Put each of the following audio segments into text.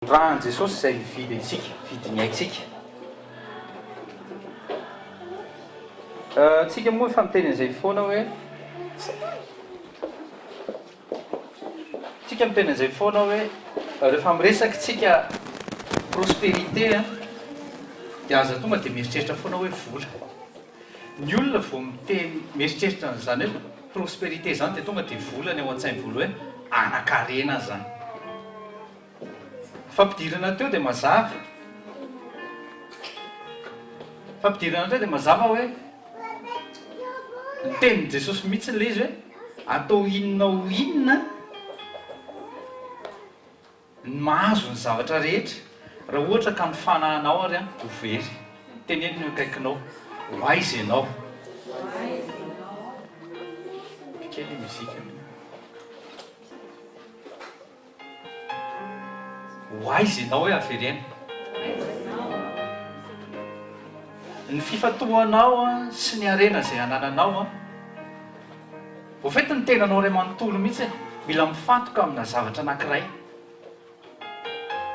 Rahan Jesosy izay vidy antsika, vidiny haitsika. Tsika moa efa miteny an'izay foana hoe tsika miteny an'izay foana hoe rehefa miresaka tsika prospérité dia aza tonga dia mieritreritra foana hoe vola. Ny olona vao miteny mieritreritra an'izany hoe prospérité zany dia tonga dia vola ny ao an-tsainy voalo hoe anan-karena zany. Fampidirana teo dia mazava. Fampidirana teo dia mazava hoe ny tenin' Jesosy mihitsy le izy hoe atao inona ho inona ny mahazo ny zavatra rehetra raha ohatra ka mifanahanao ary ho very. Teneny ny akaikinao ho aiza ianao. Kely muzika ho aiza ianao hoe averena. Ny fifatohanao sy ny arena izay anananao ho fety ny tenanao ray manontolo mihitsy mila mifantoka amina zavatra anankiray.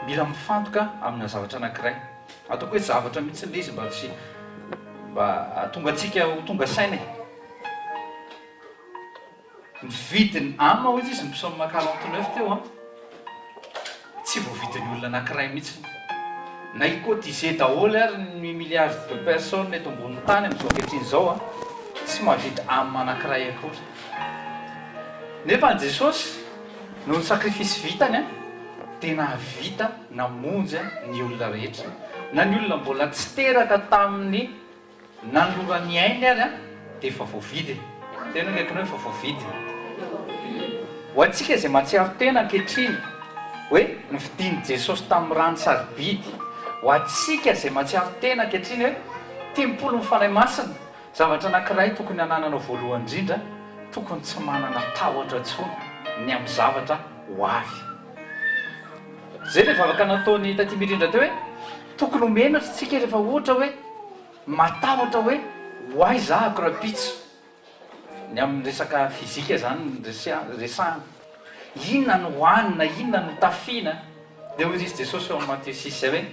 Mila mifantoka amina zavatra anankiray. Ataoko hoe zavatra mihitsy le izy mba tonga antsika ho tonga saina. Ny vidiny ama hoy izy ny psaume 49 teo tsy voavidiny olona anankiray mihitsy. Na ikotize daholo ary ny milliards de personnes eto ambony tany amin'izao ankehitriny izao tsy mahavita ama anankiray akory. Nefa ny Jesosy noho ny sakrifisy vitany dia nahavita namonjy ny olona rehetra. Na ny olona mbola tsy teraka tamin'ny nanoloran'ny ainy ary dia efa voavidy. Tena akaikinao efa voavidy. Ho antsika izay mahatsiaro tena ankehitriny hoe nividian'i Jesosy tamin'ny rano sarobidy. Ho antsika izay mahatsiaro tena ankehitriny hoe tempolo ny fanahy masina. Zavatra anankiray tokony hananana voalohany indrindra, tokony tsy manana tahotra intsony ny amin'ny zavatra ho avy. Zay rehefa afaka nataony taty mirindra teo hoe tokony homenatra tsika rehefa ohatra hoe matahotra hoe ho aiza akorapitso. Ny amin'ny resaka fizika zany resahana. Inona no hohanina, inona no tafiana. Dia hoy izy Jesosy ao Matthieu 6 zay hoe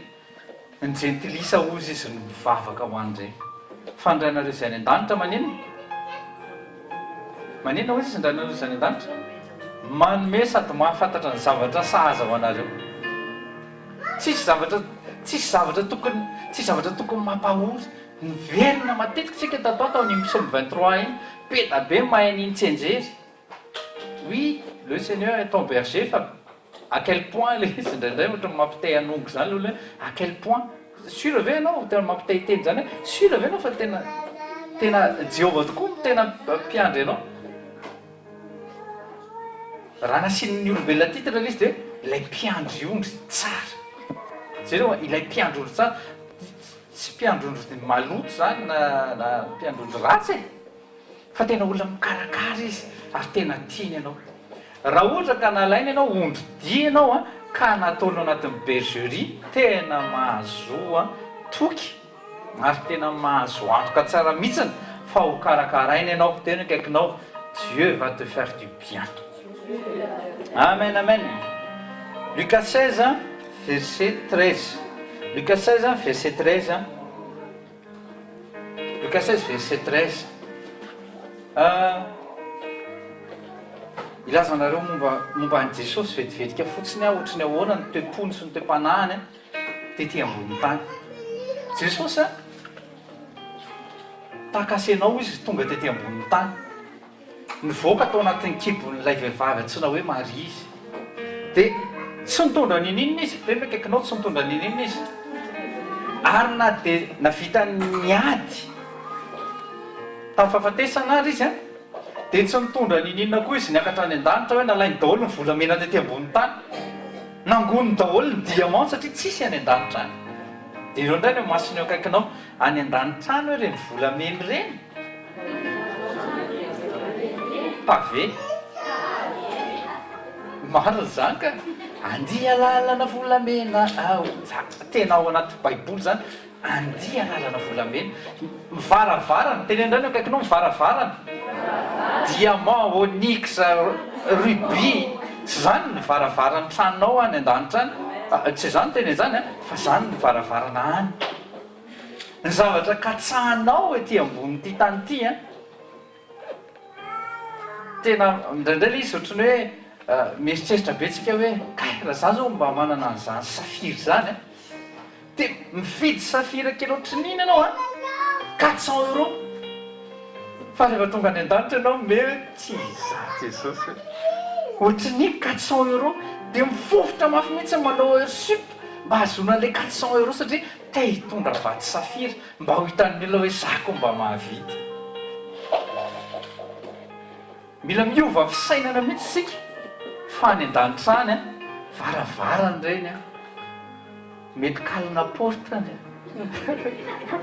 ny gentilisa ozy izy no mivavaka ho an'izay. Fandrainareo izay any an-danitra manina? Manina hoy izy fandrainareo izay any an-danitra? Manome sady mahafantatra ny zavatra sahaza ho anareo. Tsisy zavatra tokony mampahory. Niverina matetika tsika tato ny psaume 23 iny peta be mahay n'iny tsenjery. Oui, le Seigneur est ton berger. À quel point les indraindray ohatra mampitay anongo zany le olona à quel point sûr ve ianao tena mampitay teny zany hoe sûr ve ianao fa tena Jéhovah tokoa tena mpiandry ianao. Raha nasian'ny olombelona titra izy dia ilay mpiandry ondry tsara. Zay hoe ilay mpiandry ondry tsara. Tsy mpiandry ondry maloto zany na mpiandry ondry ratsy fa tena olona mikarakara izy ary tena tiany ianao. Raha ohatra ka nalaina ianao ondry dia ianao ka nataonao anatin'ny bergerie, tena mahazo toky ary tena mahazo antoka tsara mihitsiny fa ho karakaraina ianao. Tena akaikinao Dieu va te faire du bien. Amen, amen. Lucas 16 verset 13. Lucas 16 verset 13. Lucas 16 verset 13. Ilazanareo momba an'i Jesosy vetivetika fotsiny ohatry ny ahoana ny toe-pony sy ny toe-panahany tety ambony tany. Jesosy takasenao izy tonga tety ambony tany. Nivoaka tao anatin'ny kibon'ilay vehivavy antsoina hoe Maria izy. Dia tsy nitondra ninina izy. Tena akaikinao tsy nitondra ninina izy. Ary na dia navita niady tamin'ny fahafatesana ary izy dia tsy nitondra ninina koa izy niakatra any an-danitra hoe nalainy daholo ny volamena tety ambony tany. Nangoniny daholo ny diamant satria tsisy any an-danitra any. Dia ireo indray no masony eo akaikinao any an-danitra any hoe reny volameny ireny. Pavé. Marina zany ka andia lalana volamena ao. Tena ao anaty baiboly zany. Andia lalana volamena. Mivaravarana. Tena indray no akaikinao mivaravarana. Diamant, onyx, rubis. Zany ny varavarany tranonao any an-danitra any. tsy zany tena zany a fa zany ny varavarana any ny zavatra katsahanao ety ambony ty tany ty a tena indraindray le izy ohatrany hoe mieritreritra betsika hoe raha za zao mba manana an'izany safira zany a de mividy safira kely ohatran'iny ianao a 400 € fa rehefa tonga any an-danitra ianao mety za jesosy ohatran'iny 400 € de mifofotra mafy mihitsy manao heure sup mba hazona le 400 € satria te hitondra vaty safira mba ho hitan'ny olona hoe zako mba mahavidy. Mila miova fisainana mihitsy sika fa any an-danitra any a varavarany reny a mety kalina portany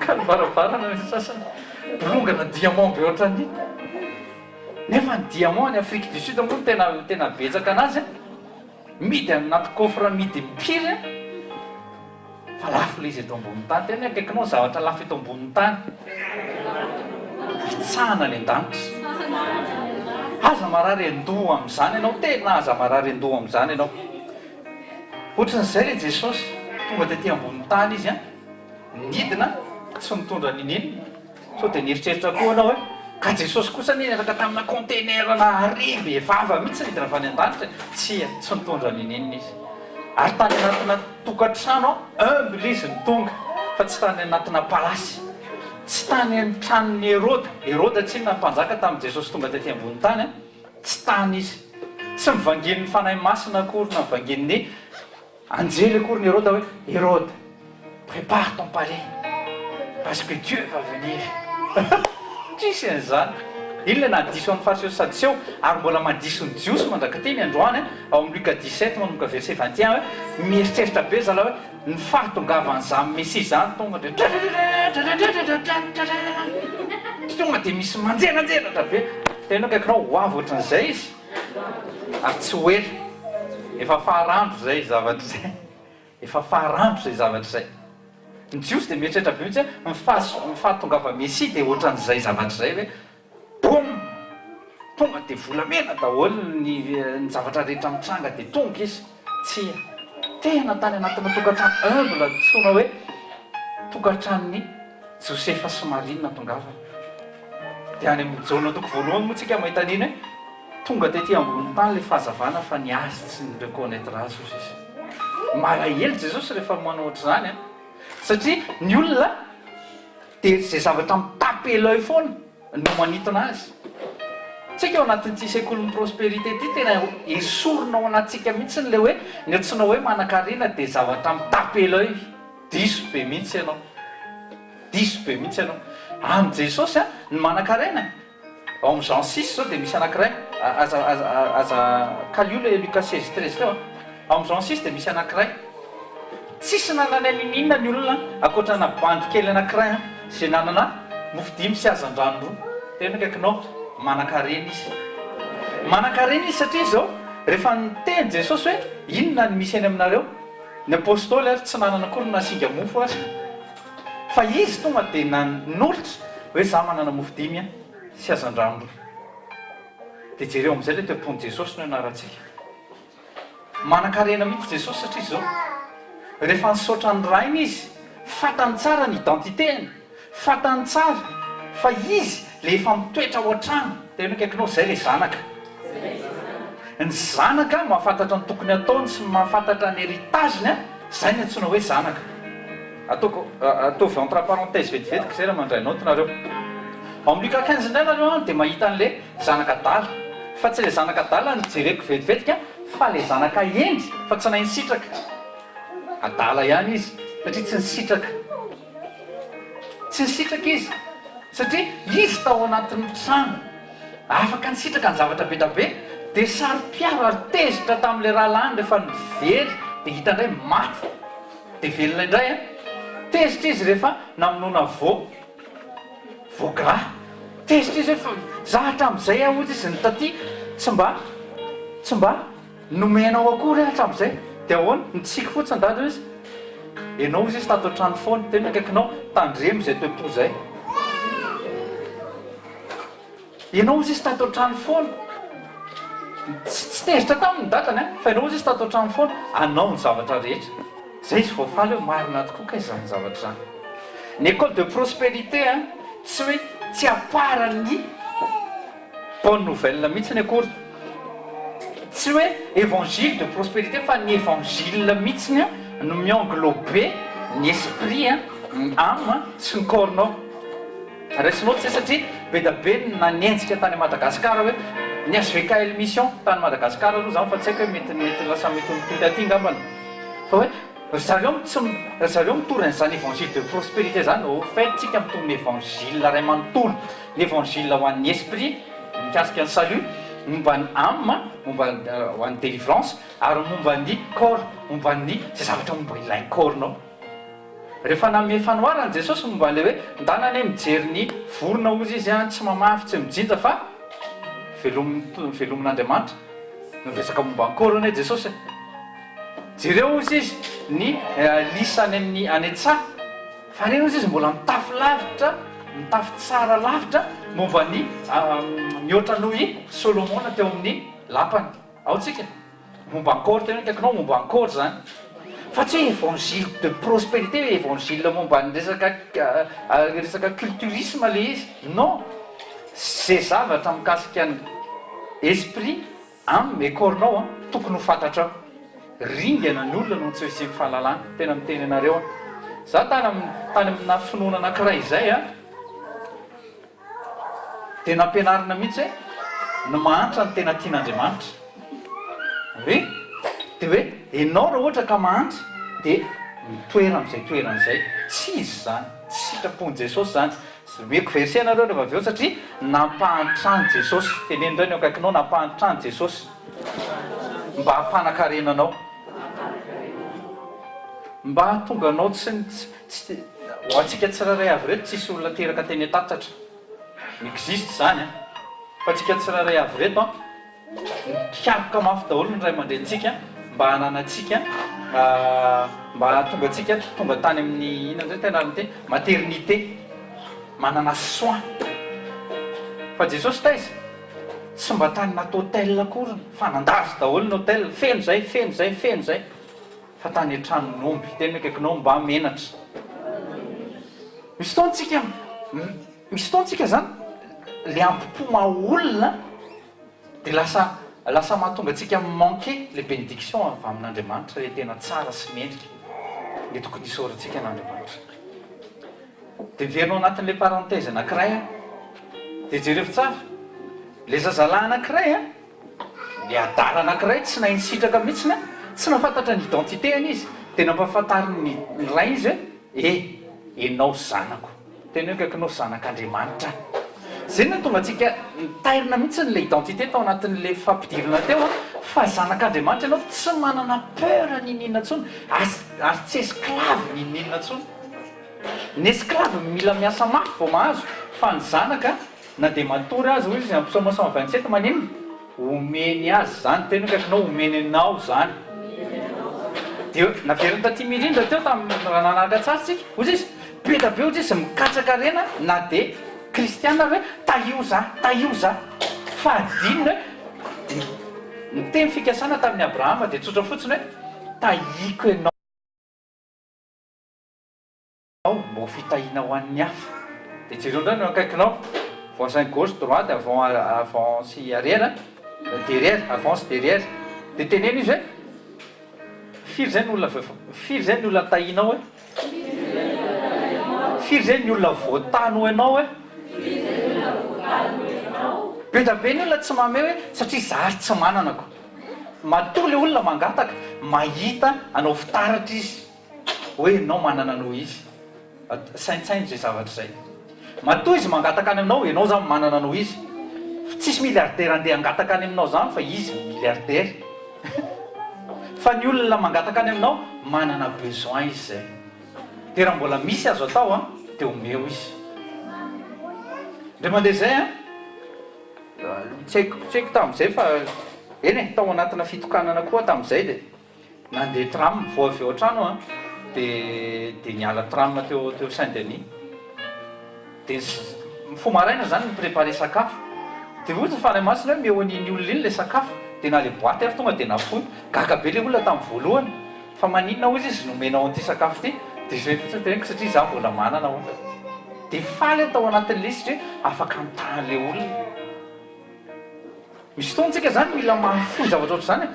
kalo varavarana ny sasany bolongana diamant be ohatran'iny nefa ny diamant ny Afrique du Sud moa tena betsaka anazy a midy anaty coffre midy mipiry fa lafo le izy eto ambony tany tena akaikinao zavatra lafo eto ambony tany hitsahana ny an-danitra aza marary andoha amin'izany ianao tena aza marary andoha amin'izany ianao ohatran'izay le Jesosy tonga de ty ambony tany izy a nidina tsy mitondra nineny so de nieritreritra koa anao hoe ka Jesosy kosa niny afaka tamina contener na arive vava mihitsy nidina avy any an-danitra tsy mitondra ninenina izy ary tany anatina tokantrano humble izy ny tonga fa tsy tany anatina palasy tsy tany an-tranon'ny Herôda tsy na mpanjaka tamin'ny Jesosy tonga tetỳ ambony tany a tsy tany izy tsy mivangen'ny fanahy masina akory na mivangen'ny anjely akory ny Herôda hoe Herôda prépare ton palais parce que Dieu va venir tsisy an'izany iny le nadiso amin'ny fariseo sadiseo ary mbola madiso ny jiosy mandraka teny androany ao amin'ny Luka 17 manomboka verset 21 hoe mieritreritra be zala hoe ny fahatongavan'izany Mesia zany tonga de tonga de misy manjeranjeratra be tena akaikinao hoavy ohatran'izay izy ary tsy hoela efa faharandro zay zavatra zay efa faharandro zay zavatra zay ny jiosy de mieritreritra be mihitsy ny fahatongava Mesia de ohatran'izay zavatra zay hoe bom tonga de volamena daholo ny zavatra rehetra mitranga de tonga izy tsy tena tany anatina tokantrano humble tsoina hoe tokantranony Josefa sy Maria tongavana de any amin'ny jaona toko voalohany moa tsika mahita an'iny hoe tonga tetỳ ambony tany le fahazavana fa niazy tsy ny reconnaître azy ozy izy malahelo Jesosy rehefa manao ohatr'izany a satria ny olona de zay zavatra mitape l'œil foana no manitona azy tsika ao anatin'ity sekoly prospérité ty tena esorina ao anatsika mihitsy le hoe ny antsoina hoe manan-karena de zavatra mitape l'œil diso be mihitsy ianao amin'ny Jesosy a ny manan-karena ao amin'ny Jean 6 zao de misy anankiray aza kalio le Lucas 16:13 teo ao amin'ny Jean 6 de misy anankiray tsisy nanana ninina ny olona akoatrana bandy kely anankiray zay nanana mofo dimy sy azan-drano roa tena akaikinao manan-karena izy satria zao rehefa niteny Jesosy hoe inona ny misy any aminareo ny apôstôly ary tsy nanana akory nasinga mofo azy fa izy tonga de nanolotra hoe za manana mofo dimy a sy azan-drano roa de jereo am'izay le teopony Jesosy no anaratsika manan-karena mihitsy Jesosy satria zao rehefa nisaotra ny rainy izy fatany tsara ny identitény fatany tsara fa izy le efa mitoetra ao an-trano tena akaikinao zay le zanaka ny zanaka mahafantatra ny tokony ataony sy mahafantatra ny héritageny a zay ny antsoina hoe zanaka ataovy entre parenthèse vetivetika zay raha mandray note nareo ao amin'ny Luka 15 indray nareo de mahita an'le zanaka adala fa tsy le zanaka adala ny jereko vetivetika fa le zanaka endry fa tsy nahy nisitraka adala ihany izy satria tsy nisitraka izy satria izy tao anatin'ny trano afaka nisitraka ny zavatra be tabe de sary-piaro ary tezitra tamin'le rahalany rehefa nivery de hita indray maty de velona indray a tezitra izy rehefa namonona voagra tezitra izy hoe zahatra am'izay ozy izy ny taty tsy mba nomenao akory hatram'izay de ahoana nitsika fotsiny dady izy ianao izy tato an-trano foana tena akaikinao tandremo zay toepo zay ianao izy tato an-trano foana tsy teritra tamin'ny datany a fa ianao izy izy tato an-trano foana anao ny zavatra rehetra zay izy voafaly hoe marina tokoa ka izany zavatra zany ny école de prospérité a tsy hoe tsy aparany bonne nouvelle mihitsy ny akory tsy hoe évangile de prospérité fa ny évangile mihitsiny a no mienglobé ny esprit a ny âme sy ny cornao raisinao tsy satria be da be nanenjika tany Madagasikara hoe ny SVKL mission tany Madagasikara aloha zany fa tsy haiko hoe mety lasa mety mitoty aty ngambana fa hoe zareo mitory an'izany évangile de prospérité zany au fait tsika mitony ny évangile ray manontolo ny évangile ho an'ny esprit mikasika ny salut momba ny âme momba ho an'ny délivrance ary momba ny corps momba ny zay zavatra momba ilainy cornao rehefa name fanoarany Jesosy momba an'le hoe ndanany mijery ny vorona ozy izy a tsy mamafy tsy mijinja fa velomin'Andriamanitra miresaka momba ny corps ane Jesosy jereo ozy izy ny lisany amin'ny any an-tsaha fa reny ozy izy mbola mitafy lavitra mitafy tsara lavitra momba ny mihoatra noho Solomona teo amin'ny lapany ao tsika momba ny corps tena kaikinao momba ny corps zany fa tsy hoe évangile de prospérité hoe évangile momba ny resaka culturisme le izy non zay zavatra mikasika ny esprit ame cornao a tokony ho fantatra ringana ny olona no tsy hoe sy fahalalana tena miteny anareo a za tany amina finoana anankiray izay a de nampianarina mihitsy hoe no mahantra ny tena tian'Andriamanitra hoe de hoe ianao raha ohatra ka mahantra de mitoera am'izay toeran'izay tsy izy zany tsy sitrapon'i Jesosy zany meko verset anareo rehefa avy eo satria nampahantrany Jesosy teneny indray ny akaikinao nampahantrany Jesosy mba hampanakarenanao mba hatonga anao tsy ho atsika tsiraray avy reto tsisy olona teraka teny atatatra existe zany a fa tsika tsiraray avy reto a mikaroka mafy daholo ny ray aman-drentsika mba hananatsika mba hatonga atsika tonga tany amin'ny inona zay tenariny ty maternité manana soin fa Jesosy taiza tsy mba tany nato hôtel akory fa nandazy daholo ny hôtel feno zay fa tany an-tranon'omby teny akaikinao mba menatra misy taontsika zany le ampipo maolona de lasa mahatonga atsika manquer les bénédictions avy amin'Andriamanitra le tena tsara sy mendrika le tokony isaorantsika n'Andriamanitra de verinao anatin'le parenthèse anankiray a de jereo tsara le zazalahy anankiray a le adala anankiray tsy nainy sitraka mihitsiny a tsy nafantatra ny identité any izy de nampahafantariny ny ray izy hoe enao zanako tena hoe kaikinao zanak'Andriamanitra zay no tonga atsika mitairina mihitsy n'le identité tao anatin'le fampidirana teo a fa zanak'Andriamanitra ianao tsy manana peur ninina ntsony ary tsy esclave ninina ntsony ny esclave mila miasa mafy vao mahazo fa ny zanaka na de matory azy hoy izy am'psaume 127 manino omeny azy zany tena hoe kaikinao omeny anao zany de naveriny taty mirindra teo tamin'ny raha nanaraka tsara tsika ozy izy be da be ozy izy mikatraka rena na de kristiana hoe taio za fa adinina hoe ny teny fikasana tamin'ny Abrahama de tsotra fotsiny hoe taiko ianao mba fitahina ho an'ny hafa de jereo ndray no akaikinao voisin gauche droite avant sy arrière derrière avance derrière de teneny izy hoe firy zay ny olona tahinao hoe firy zay ny olona voatano ianao hoe be da be ny olona tsy mame hoe satria zary tsy mananako matoa le olona mangataka mahita anao fitaratra izy hoe enao manana anao izy saintsainy zay zavatra zay matoa izy mangataka any aminao ianao zany manana anao izy tsisy milliardaire andeha angataka any aminao zany fa izy milliardaire fa ny olona mangataka any aminao manana besoin izy zay de raha mbola misy azo atao a de omeo izy de mandeha zay a tsy haiko tam'izay fa eny tao anatina fitokanana koa tam'izay de nandeha tram vo avy eo an-trano a de niala tram teo Saint-Denis de fo maraina zany miprépare sakafo de ozy fa ray masina hoe meo an'iny olona iny le sakafo tena le boaty ary tonga dia nafoy gaga be le olona tamin'ny voalohany fa maninona ozy izy nomenao an'ity sakafo ity dia zay fotsiny teneko satria za mbola manana ho dia faly atao anatin'le izy hoe afaka mitan'le olona misy fotoantsika zany mila mahafoy zavatra oatra zany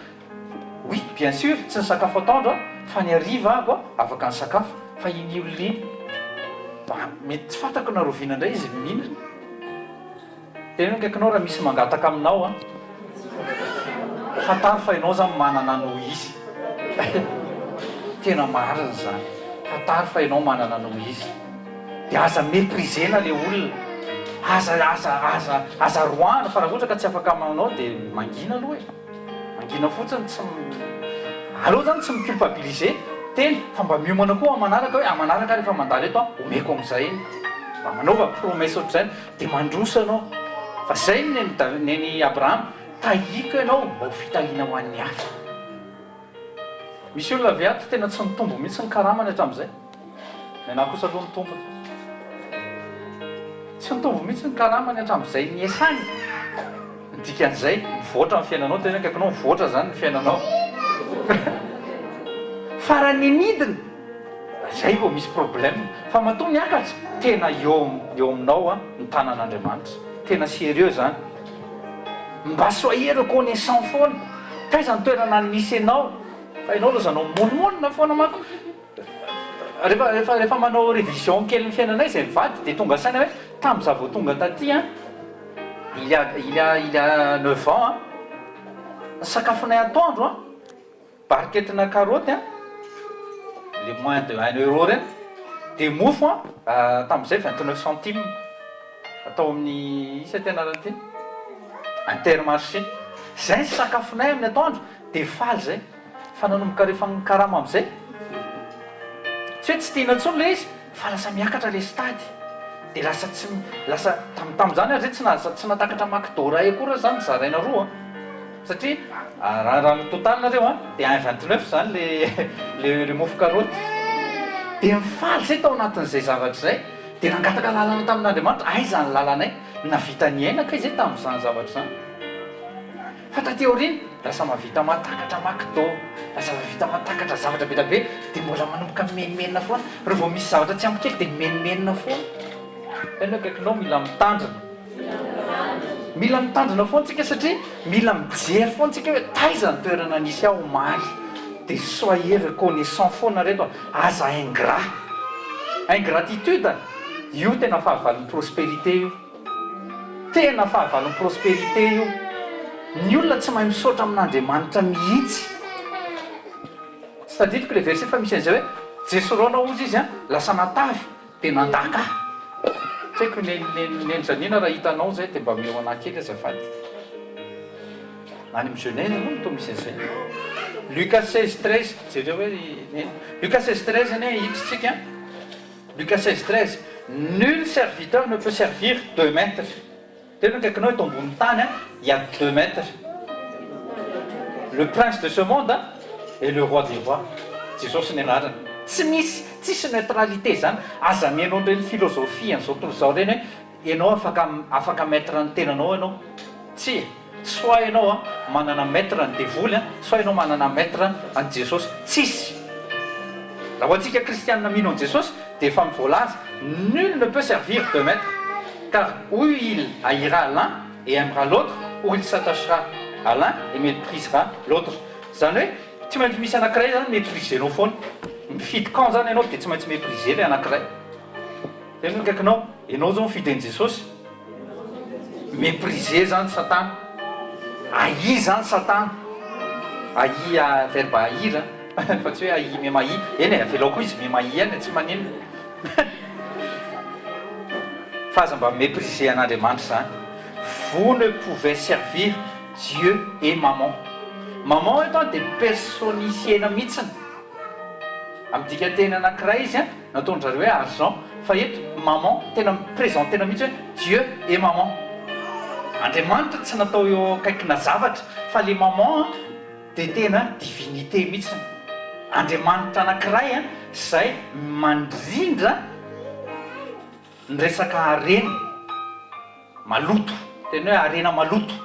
oui bien sûr tsy ny sakafo atoandro fa ny ariva ako afaka ny sakafo fa iny olony mety tsy fantako na rovina indray izy mihinana tena kaikinao raha misy mangataka aminao fataro fa ianao zany manana noho izy tena marina zany fataro fa ianao manana noho izy dia aza méprisena le olona aza roana fa raha ohatra ka tsy afaka amanao dia mangina aloha mangina fotsiny tsy aloha zany tsy miculpabiliser tena fa mba miomana koa amanaraka hoe amanaraka rehefa mandalo eto omeko amin'izay mba manaova promesse ohatr'izany dia mandrosa anao fa zay neny Abraham tahika ianao mba ho fitahina ho an'ny hafa misy olona viato tena tsy mitombo mihitsy ny karamany hatramin'izay nenahy kosa aloha mitombo tsy mitombo mihitsy ny karamany hatramin'izay niasany dikan'izay mivoatra ny fiainanao tena kaikinao mivoatra zany ny fiainanao fa raha ninidina zay vao misy problème fa matoa miakatra tena eo aminao ny tanan'Andriamanitra tena sérieux zany mba soyez reconnaissant foana taiza ny toerana nisy ianao fa ianao aloha zanao monimonina foana mako rehefa manao révision kely ny fiainanay zay mivady dia tonga saina hoe tamin'iza vao tonga taty il y a 9 ans ny sakafonay atoandro bariketina karoty le moins de 1 euro reny dia mofo tamin'izay 29 centimes atao amin'ny isa tena rahaty Intermarché zay sakafonay amin'ny atoandro dia faly zay fa nanomboka rehefa nikarama amin'izay tsy hoe tsy tiana intsony le izy fa lasa miakatra le stady dia lasa tamin'izany ary zay tsy natakatra makidora akory zany zaraina roa satria raha ny totalinareo dia 1,29 zany le mofo karoty dia mifaly zay tao anatin'izay zavatra zay dia nangataka lalana tamin'Andriamanitra aiza ny lalanay navita ny aina ka izay tamin'izany zavatra zany fa taty aoriana lasa mavita matakatra makidô lasa mavita matakatra zavatra be be dia mbola manomboka menimenina foana rehefa vao misy zavatra tsy ampy kely dia menimenina foana ena kaikinao mila mitandrina foantsika satria mila mijery foantsika hoe taiza ny toerana nisy aho maly dia soyez reconnaissant foana reto aza ingratitude io tena fahavalon'ny prospérité io tena fahavalon'ny prospérité io ny olona tsy mahay misaotra amin'Andriamanitra mihitsy tsy tadidiko le verset fa misy an'izay hoe jesorona ozy izy lasa natavy dia nandaka tsy haiko nenjanina raha hitanao zay dia mba meo anahy kely azafady any amin'ny Genèse moa to misy an'izay Lucas 16:13 jereo hoe Lucas 16:13 ane hiditsika Lucas 16:13 nul serviteur ne peut servir 2 maîtres tena kaikinao eto ambony tany il y a 2 maîtres le prince de ce monde et le roi des rois Jesosy ny anarany tsisy neutralité zany aza mianao reny filosofia an'izao tontolo izao reny hoe ianao afaka maître ny tenanao ianao tsy soit ianao manana maître ny devoly soit ianao manana maître any Jesosy tsisy raha hoantsika kristianina mino an Jesosy dia efa mivoalaza nul ne peut servir 2 maîtres car ou il haïra l'un et aimera l'autre ou il s'attachera à l'un et méprisera l'autre zany hoe tsy maintsy misy anankiray zany méprisenao foana mifidy camp zany ianao dia tsy maintsy mépriser le anankiray tena kaikinao ianao zao mifidy an Jesosy mépriser zany satana ahi zany satana ahi verbe ahira fa tsy hoe ahi me mahi eny avelao koa izy me mahi eny tsy manino fa aza mba mépriser an'Andriamanitra zany vous ne pouvez servir Dieu et maman eto dia personnifiena mihitsiny amin'ny dika teny anankiray izy nataondrareo hoe argent fa eto maman tena présentena mihitsy hoe Dieu et maman Andriamanitra tsy natao eo akaikina zavatra fa le maman dia tena divinité mihitsiny Andriamanitra anankiray zay mandrindra ny resaka harena maloto tena hoe harena maloto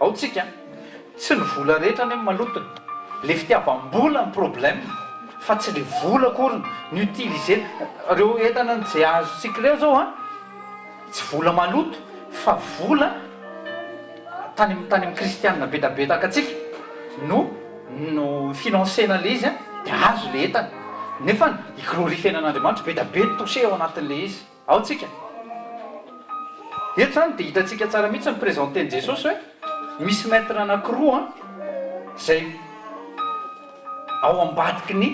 aotsika tsy ny vola rehetra ny malotony le fitiavam-bola ny problème fa tsy le vola akory ny utilisena reo entana zay azotsika reo zao a tsy vola maloto fa vola tany amin'ny kristianina betabetaka atsika no financena le izy a de azo le entana nefa iglorifena an'andriamanitra betabe touché ao anatin'le izy aotsika eto zany de hitatsika tsara mihitsy ny présenten'i jesosy hoe misy maître anankiroa zay ao ambadiky ny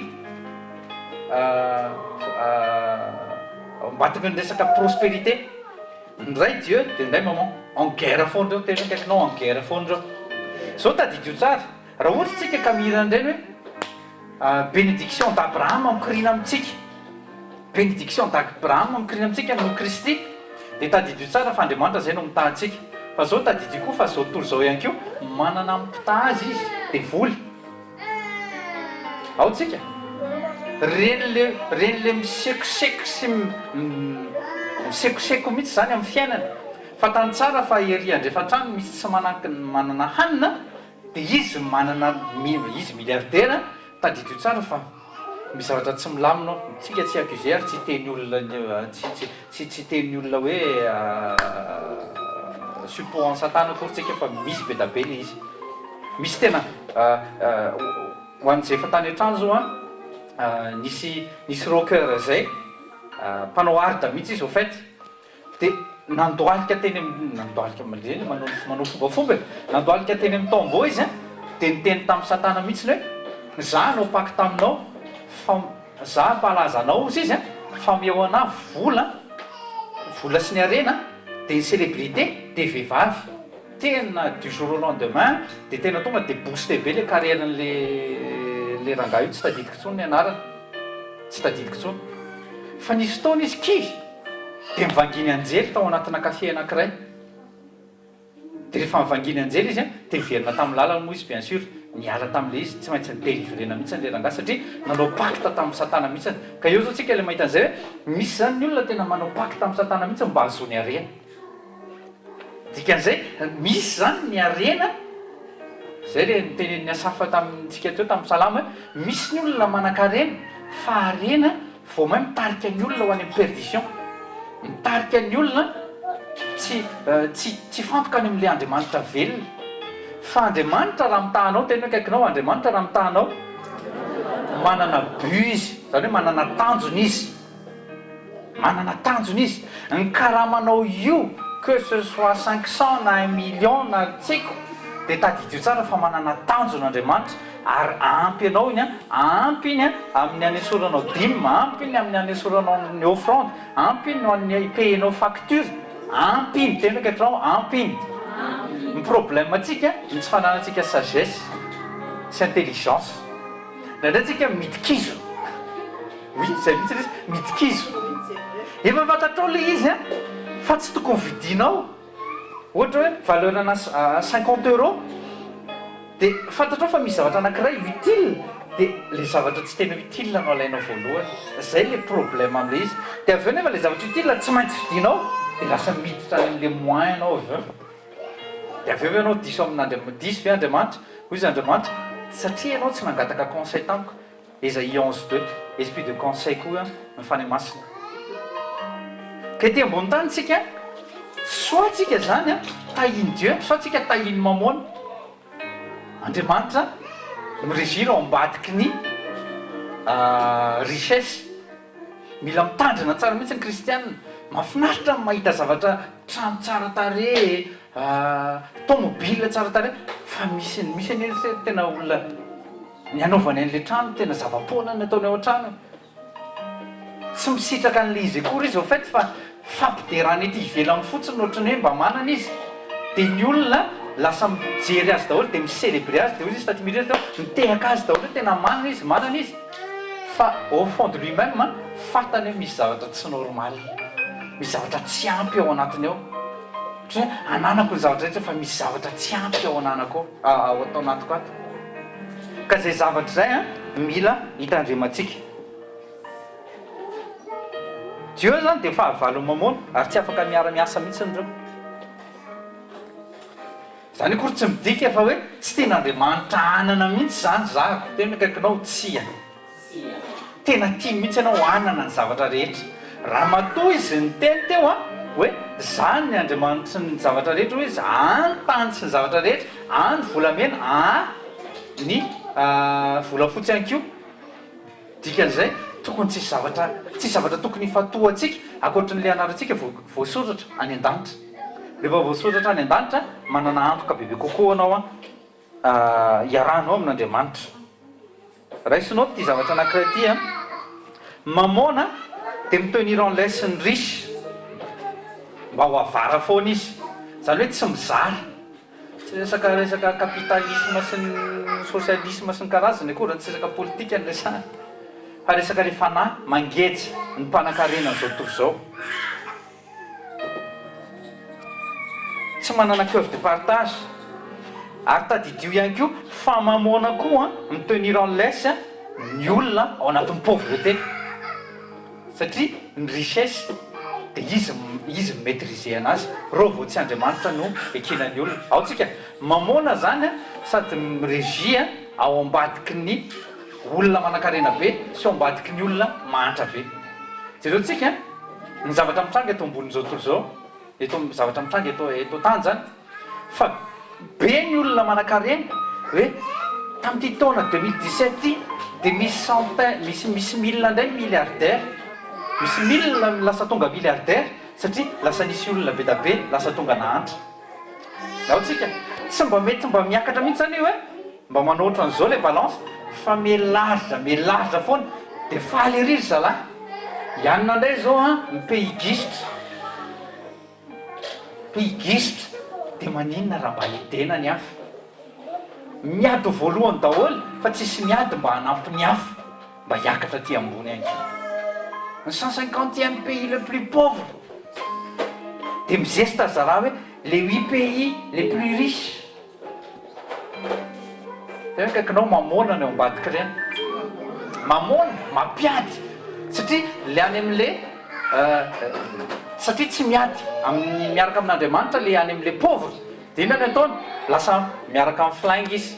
ambadiky ny resaka prospérité ndray dieu de ndray maman en guerre foana reo tena kaikinao en guerre foana reo zao tadidio tsara raha ohatra tsika ka mihiran'ireny hoe bénédiction d'Abraham mikirina amitsika bénédiction d'Abraham mikirina amitsika no Kristy de tadidio tsara fa Andriamanitra zay no mitahantsika fa zao tadidio koa fa zao tontolo zao ihany keo manana mpita azy izy de voly ao tsika reny le misekoseko sy misekoseko mihitsy zany amin'ny fiainana fa tany tsara fa ery andrefatrano misy tsy manana hanina de izy manana izy milliardaire tadidio tsara fa misy zavatra tsy milamina tsika tsy accuser tsy teny olona tsy teny olona hoe suppôt en satana akory tsika fa misy be da be le izy misy tena ho an'izay efa tany an-trano zao a nisy rocker zay mpanao arda mihitsy izy au fait de nandoalika teny nandoalika maleny manao fombafomba nandoalika teny amin'ny tombeau izy a de niteny tamin'ny satana mihitsy hoe za no paky taminao fa za mpalaza anao izy izy a fa meo ana vola sy ny arena de ny célébrité de vehivavy tena du jour au lendemain de tena tonga de booste be le carrièren'le rangaha io tsy tadidiko tsony ny anarana tsy tadidiko tsony fa nisy fotoana izy kivy de mivanginy anjely tao anatina café anankiray de rehefa mivanginy anjely izy a de miverina tamin'ny lalana moa izy bien sûr niala tam'le izy tsy maintsy nidelivrena mihitsy le rangaha satria nanao pacte tamin'ny satana mihitsy ka eo zao tsika le mahita an'izay hoe misy zany ny olona tena manao pacte tamin'ny satana mihitsy mba azony arena dikan'izay misy zany ny arena zay le nitenen'ny asafa tamintsika teo tamin'ny salama hoe misy ny olona manan-karena fa arena vao may mitarika ny olona ho any amin'ny perdition mitarika ny olona tsy fantoka any amin'le Andriamanitra velona fa Andriamanitra raha mitahanao tena hoe kaikinao Andriamanitra raha mitahanao manana but izy zany hoe manana tanjony izy ny karamanao io que ce soit 500 na 1 million na tsiko de tadidio tsara fa manana tanjon'Andriamanitra ary ampy anao iny ampy iny amin'ny anesoranao dîme ampy iny amin'ny anesoranao ny offrande ampy iny no amin'ny ipayenao facture ampy iny tena kaikinao ampy iny ny problème atsika ny tsy fananantsika sagesse sy intelligence nandray tsika mitikizo oui zay mihitsy izy mitikizo efa fantatrao le izy fa tsy tokony vidinao ohatra hoe valeurana 50 € de fantatrao fa misy zavatra anankiray utile de le zavatra tsy tena utile no alainao voalohany zay le problème am'le izy de aveo nefa le zavatra utile tsy maintsy vidinao de lasa miditra an'le moin anao aveo de aveo anao diso amin'Andriamanitra ve Andriamanitra hoy izy Andriamanitra satria anao tsy nangataka conseil tamiko Esaïe 11:2 esprit de conseil koa ny fany masina ka ety ambony tany tsika soit tsika zany tahiny Dieu soit tsika tahiny mamona Andriamanitra mirégir ao ambadiky ny richesse mila mitandrina tsara mihitsy ny kristianina mahafinaritra mahita zavatra trano tsara tare tomobile tsara tare fa misy any tena olona ny anaovany an'le trano tena zava-poana ny ataony ao an-trano tsy misitraka an'le izy akory izy au fait fa fampiderany ety ivelany fotsiny ohatrany hoe mba manana izy de ny olona lasa mijery azy daholo de micélébrer azy de hoy izy tatimiri teo mitehaka azy daholo hoe tena manana izy fa au fond de lui-même fantany hoe misy zavatra tsy normal misy zavatra tsy ampy ao anatiny ao hoe ananako ny zavatra rehetra fa misy zavatra tsy ampy ao ananako ao atao anatiko ato ka zay zavatra zay mila hitandremantsika Dieu zany de fahavalo mamona ary tsy afaka miara-miasa mihitsy nireo zany akory tsy midika fa hoe tsy ten'andriamanitra anana mihitsy zany zako tena kaikinao tsia tena tia mihitsy ianao anana ny zavatra rehetra raha matoa izy ny teny teo a hoe zany ny andriamanitra ny zavatra rehetra hoe izy antanitsy ny zavatra rehetra any volamena ny volafotsy any ko dikan'izay tokony tsisy zavatra tokony ifatoatsika akoatran'le anarantsika voasoratra any an-danitra rehefa voasoratra any an-danitra manana antoka bebe kokoa anao a iarahnao amin'andriamanitra raisinao ty zavatra anankiray ty a mamona dia mitenir laisse ny riche mba ho avara foana izy zany hoe tsy mizara tsy resaka kapitalisme sy ny sosialisme sy ny karazany akory tsy resaka politika ny resana fa resaka refanahy mangeja ny mpanan-karena n'izao tontolo izao tsy manana cœur de partage ary tadidio ihany ko fa mamona koa mitenir en laisse ny olona ao anatin'ny pauvreté satria ny richesse dia izy maîtriser anazy reo vao tsy andriamanitra no ekinany olona ao tsika mamona zany sady miregia ao ambadiky ny olona manan-karena be sy ao ambadiky ny olona mahantra be jereo tsika ny zavatra mitranga eto ambonin'izao tontolo zao eto zavatra mitranga eto tany zany fa be ny olona manan-karena hoe tamin'ity taona 2017 dia misy milina indray milliardaire misy milina lasa tonga milliardaire satria lasa nisy olona be da be lasa tonga nahantra ao tsika tsy mba mety mba miakatra mihitsy zany hoe mba manoatra an'izao le balance fa melaritra foana dia faly ery zalahy ianina indray zao a ny pays gistre dia maninona raha mba edena ny hafa miady voalohany daholo fa tsisy miady mba hanampy ny hafa mba hiakatra ty ambony any ny 150e pays le plus pauvre dia mizesta zaraha hoe les 8 pays les plus riches de hoe kaikinao mamona ny ao ambadiky reny mamona mampiady satria le any amin'le satria tsy miady miaraka amin'andriamanitra le any amin'le pauvre dia inona ny ataony lasa miaraka amin'ny flingue izy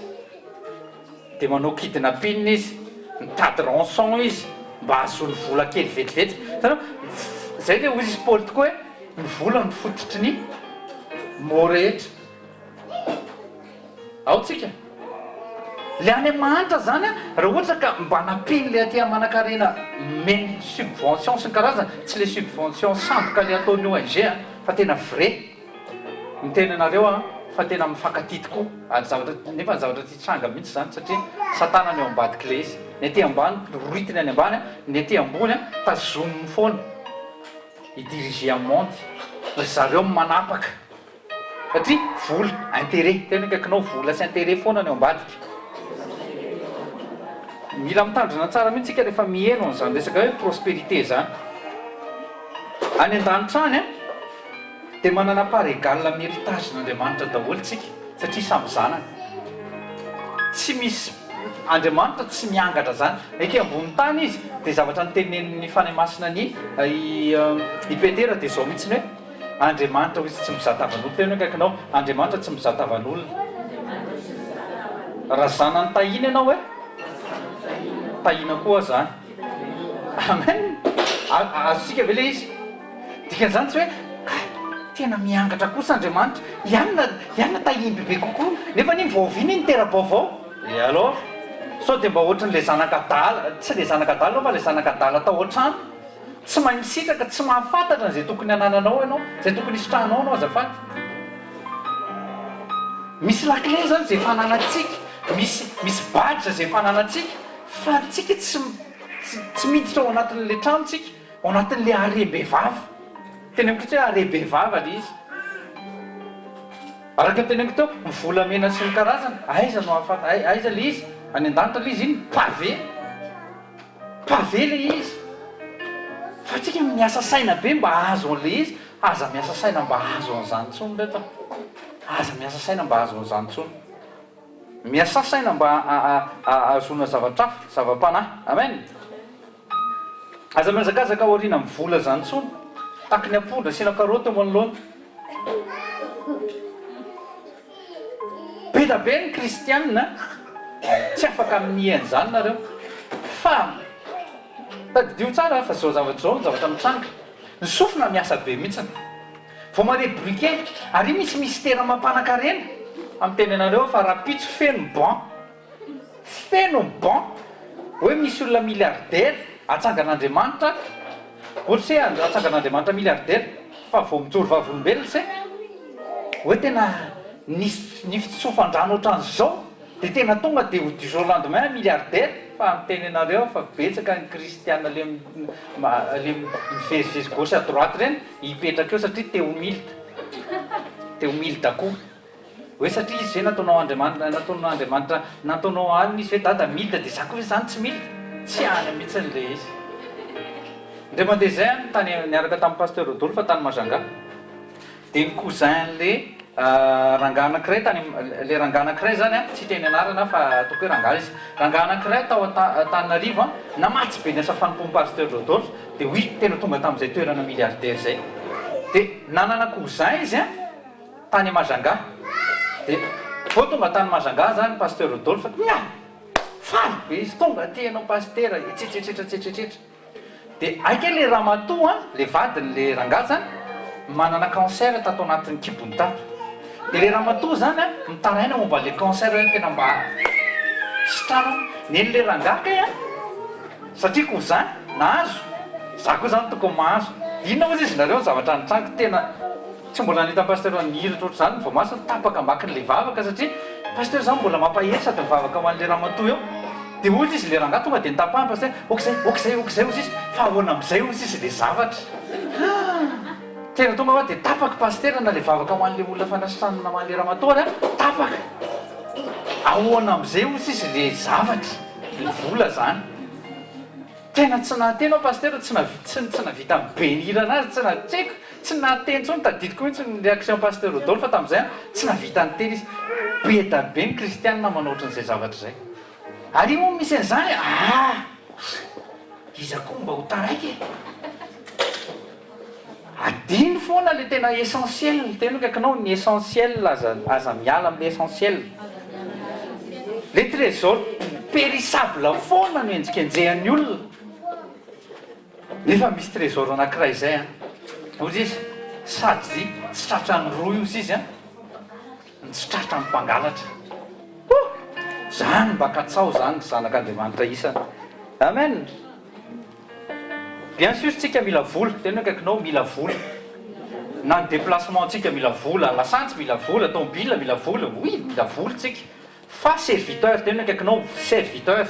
dia manao kidnapping izy mitady rançon izy mba ahazony vola kely vetivety zay le ozy izy politika hoe ny vola ny fototry ny mo rehetra ao tsika le any mahantra zany a raha ohatra ka mba napiny le aty manan-karena meny subvention sy ny karazana tsy le subvention samboka le ataony ONG a fa tena vrai miteny anareo a fa tena mifankaty tokoa ary zavatra nefa ny zavatra ty tranga mihitsy zany satria satana ny ao ambadiky le izy ny aty ambany roitiny any ambany a ny aty ambony a tazominy foana idirige monde ry zareo manapaka satria vola intérêt tena kaikinao vola sy intérêt foana ny ao ambadiky mila mitandrina tsara mihitsy tsika rehefa miheno an'izany resaka hoe prospérité zany any an-danitra any a dia manana part égale amin'ny héritage n'andriamanitra daholo tsika satria samy zanany tsy misy andriamanitra tsy miangatra zany eke ambony tany izy dia zavatra nytenen'ny fanahy masina ny i Petera dia zao mihitsy hoe andriamanitra izy tsy mizatavan'olona tena hoe kaikinao andriamanitra tsy mizatavan'olona raha zanany tahina ianao hoe tahina koa zany amen azosika ve le izy dikan'izany tsy hoe tena miangatra kosa andriamanitra ianina tahiny bebe kokoa nefa ny vaoviny ny tera-baovao e alors sao dia mba ohatran'le zanakadala tsy le zanakadala anao fa le zanakadala tao an-trano tsy mahay misitraka tsy mahafantatra n'izay tokony anananao ianao zay tokony isitranao anao azafady misy lakile zany zay fananatsika misy badra zay fananatsika fa tsika tsy miditra ao anatin'le trano tsika ao anatin'le arebevava tena mikitsy hoe arebevava le izy araka teneniko teo mivolamena sy ny karazana aiza no ahafata aiza le izy any an-danitra le izy iny pavé le izy fa tsika miasa saina be mba ahazo an'le izy aza miasa saina mba ahazo an'izany ntsony leta aza miasa saina mba ahazo an'izany ntsony miasa saina mba ahazona zavatrafa zava-panahy amen aza miazakazaka aoriana mivola zany ntsony taky ny ampondra sina karoty manoloana vita be ny kristianina tsy afaka amin'n'ian'izany nareo fa tadidio tsara fa zao zavatra zao ny zavatra mitranga ny sofina miasa be mihitsiny vo mare briquet ary misy mystera mampanankarena amin'ny tenenareo fa rapitso feno ban hoe misy olona milliardaire atsangan'andriamanitra ohatra hoe atsangan'andriamanitra milliardaire fa vo mijoro vavolombelona se hoe tena ny fitsofan-drano ohatran'izao dia tena tonga dia ho du jour lendemain milliardaire fa amin'ny tenenareo fa betsaka ny kristiana le mivezivezy gauche à droite reny hipetraka eo satria te humilde koa hoe satria izy hoe nataonao any izy hoe dada milde dia za koa hoe zany tsy milde tsy any mihitsy n'le izy ndre mandeha zay tany niaraka tamin'ny pasteur Rodolphe tany Majanga dia ny cousin'le rangahy anankiray le rangahy anankiray zany tsy teny anarana fa ataoko hoe rangahy izy rangahy anankiray tao Antananarivo namatsy be ny asa fanompoan'ny pasteur Rodolphe dia hoy tena tonga tamin'izay toerana milliardaire zay dia nanana cousin izy tany Majanga dia vo tonga tany Majanga zany pasteur Rodolphe faly be izy tonga tenao pasteur etsetsetsetsetsetra dia aika le ramatoa le vadin'le rangahy zany manana cancer tato anatin'ny kibony tato dia le ramatoa zany mitaraina momba le cancer hoe tena mba sitrano nen'le rangahy satria cousin nahazo za koa zany tokony mahazo inona ozy izy nareo zavatra nitrango tena tsy mbola nahita pasteur nihiratra oatra zany vao maso tapaka ambakin'le vavaka satria pasteur zany mbola mampahery sady mivavaka ho an'le ramatoa eo dia ozy izy le rangahy tonga dia nitapahany pasteur okzay ozy izy fa ahoana am'izay ozy izy le zavatra tena tonga hoa dia tapaka pasteur na le vavaka ho an'le olona fanasitranana man'le ramatoa tapaka ahoana am'izay ozy izy le zavatra le vola zany tena tsy nahateno pasteur tsy navita mibenirana azy tsy natseko tsy nahateny tsony tadidiko mihitsy ny réaction pasteur Rodolphe tamin'izay tsy navita ny teny izy be da be ny kristianina manao ohatran'izay zavatra zay ary moa misy an'izany iza koa mba ho taraiky adiny foana le tena essentiel tena kaikanao ny essentiel aza miala amin'le essentiel le trésor périssable foana no enjikenjehan'ny olona nefa misy trésor anankiray zay ozy izy sady tsy tratra ny roa io izy ny tsy tratra ny mpangalatra zany mba katsao zany zanak'Andriamanitra isany amen bien sûr tsika mila vola tena kaikinao mila vola na ny déplacement tsika mila vola lasantsy mila vola tomobile mila vola oui mila vola tsika fa serviteur tena kaikinao serviteur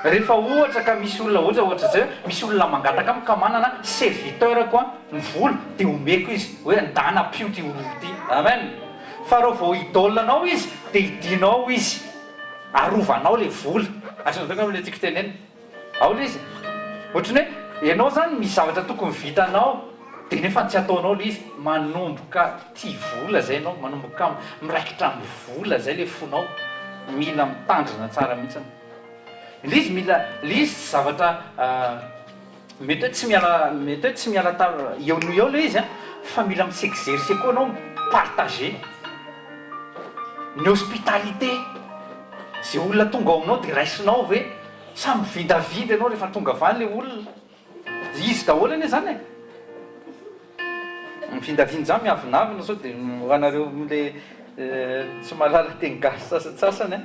rehefa ohatra ka misy olona ohatra zay misy olona mangataka amiko ka manana serviteur koa ny vola dia omeko izy hoe ndana pio ty olona ty amen fa reo vao idolanao izy dia idinao izy arovanao le vola asonatona amle tiako tenena ao le izy ohatrany hoe ianao zany misy zavatra tokony vitanao dia nefa tsy ataonao le izy manomboka ty vola zay anao manomboka miraikitra amin'ny vola zay le fonao mila mitandrina tsara mihitsiny le izy zavatra mety hoe tsy miala eo no eo le izy fa mila misexercer koa anao partager ny hospitalité zay olona tonga ao aminao dia raisinao hoe samby vindavinda ianao rehefa tonga avany le olona izy daholo anie zany mivindavinda zany miavinavina sao dia hoanareo le tsy malala teny gasy sasatsasany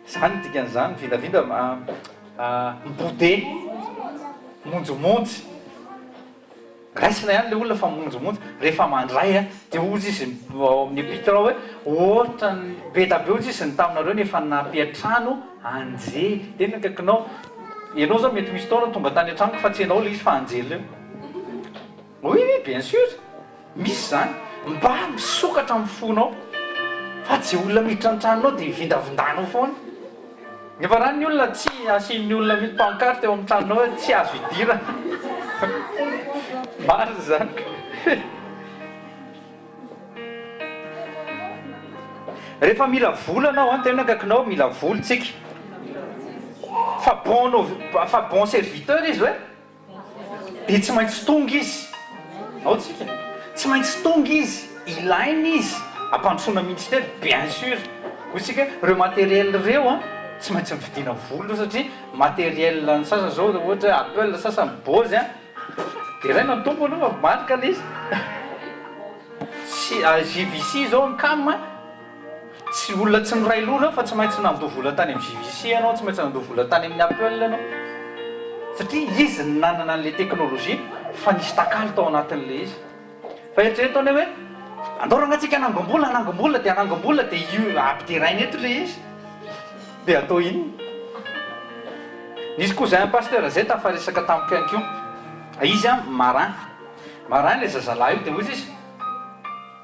zany dikan'izany vindavinda mibode monjomonjy raisina ihany le olona fa monjomonjy rehefa mandray dia ozy izy amin'ny epitra hoe ohatra ny be da be ozy izy ny taminareo nefa nampiatrano anjely tena kaikinao ianao zao mety misy taona tonga tany an-tranoko fa tsy ianao le izy fa anjely eo oui bien sûr misy zany mba misokatra amin'ny fonao fa tsy olona miditra ny tranonao dia vindavindanao foana nefa rany ny olona tsy asian'ny olona misy pancarte eo amin'ny tranonao hoe tsy azo idira maro zany rehefa mila vola anao tena kaikinao mila vola tsika fa bon serviteur izy hoe dia tsy maintsy tonga izy ao tsika tsy maintsy tonga izy ilainy izy ampandrosoana ministère bien sûr osika reo matériel reo a tsy maintsy mividiana volo satria matériel ny sasa zao ohatra Apple sasa Bose a de raina ny tompo aloha marika le izy JVC zao ny cam tsy olona tsy miray lora fa tsy maintsy nandoha vola tany amin'ny JVC anao tsy maintsy nandoha vola tany amin'ny Apple anao satria izy nanana an'le teknôlôjia fa nisy takalo tao anatin'le izy fa eritreretony hoe andoranatsika anangom-bola de anangom-bola de io ampiterainy eto le izy de atao iny nisy koa zay pasteur zay tafaresaka tamiko ihany ko izy a marin le zazalahy io de ozy izy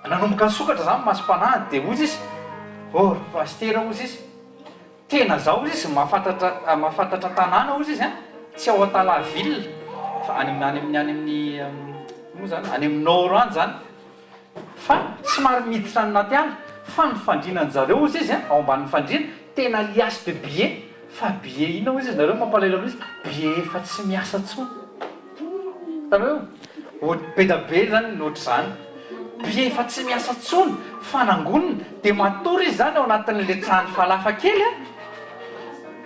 nanomboka ny sokatra zany masom-panahy de ozy izy pasteur ozy izy tena zao ozy izy mahafantatra tanàna ozy izy a tsy ao Talaville fa any amin'ny moa zany any amin'ny nord any zany fa somary miditra ny naty ala fa ny fandrinany zareo ozy izy ao ambanin'ny fandrina tena liasy de billet fa billet ina ozy izy nareo mampalaelo izy billet efa tsy miasa tsony tareo be da be zany nohatra zany billet efa tsy miasa tsony fanangonina de matory izy zany ao anatin'le trano falafa kely a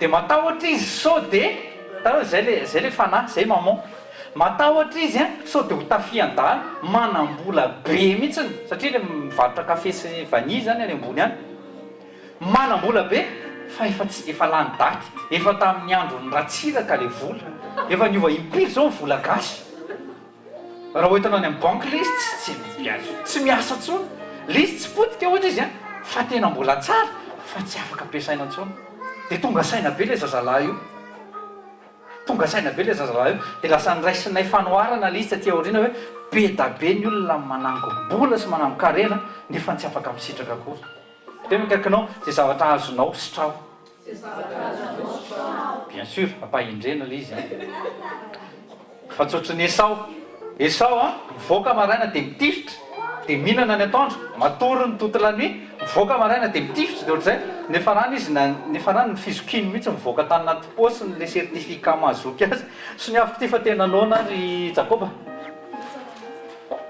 de matahotra izy so de zay le fanahy zay maman matahotra izy a so de ho tafian-dala manam-bola be mihitsiny satria le mivarotra kafe sy vanille zany any ambony any manam-bola be fa efa lany daty efa tamin'ny androny ratsiraka le vola efa niova impiry zao ny vola gasy raha hoentanao any amin'ny banque le izy tsy miasa tsony le izy tsy potika ohatra izy a fa tena mbola tsara fa tsy afaka ampiasaina tsony de tonga saina be le zazalahy io de lasa nyraisinay fanoharana le izy satria aoriana hoe be da be ny olona manangom-bola sy manango-karena nefa tsy afaka misitraka akory de mikaikinao zay zavatra azonao sitrao bien sûr ampahindrena le izy fa tsotriny Esau a mivoaka maraina de mitifitra de mihinana ny atoandro matory ny toto la nuit mivoaka maraina de mitifitra de ohatr'izay nefa rano ny fizokiny mihitsy mivoaka tany anaty posiny le certificat mahazoky azy sy ny afaka ty fa tena nona ry Jakoba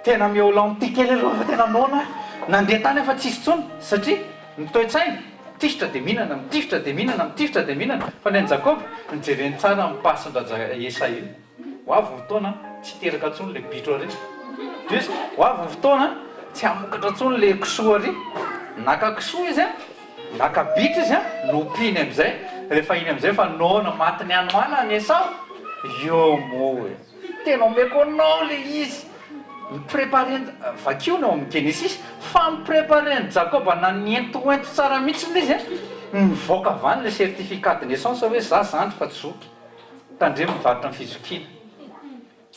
tena miaola am'ty kely aloha fa tena nona nandeha tany efa tsisy tsony satria mitoetsaina mitifitra de mihinana fa ny Jakoba nijereny tsara mipasin-draja Esau hoavy fotoana tsy teraka tsony le bitro ary dus hoavy fotoana tsy amokatra tsony le kisoa ary naka kisoa izy a naka bitra izy a lopiny am'izay rehefa iny am'izay fa nona matiny anoana ny Esau yo mo tena omeko anao le izy miprépare vakio nao amin'ny Genesis fa miprépare ny Jakoba na nientoento tsara mihitsy le izy a mivoaka avany le certificat de naissance hoe za zandry fa tsy zoky tandre mivarotra ny fizokina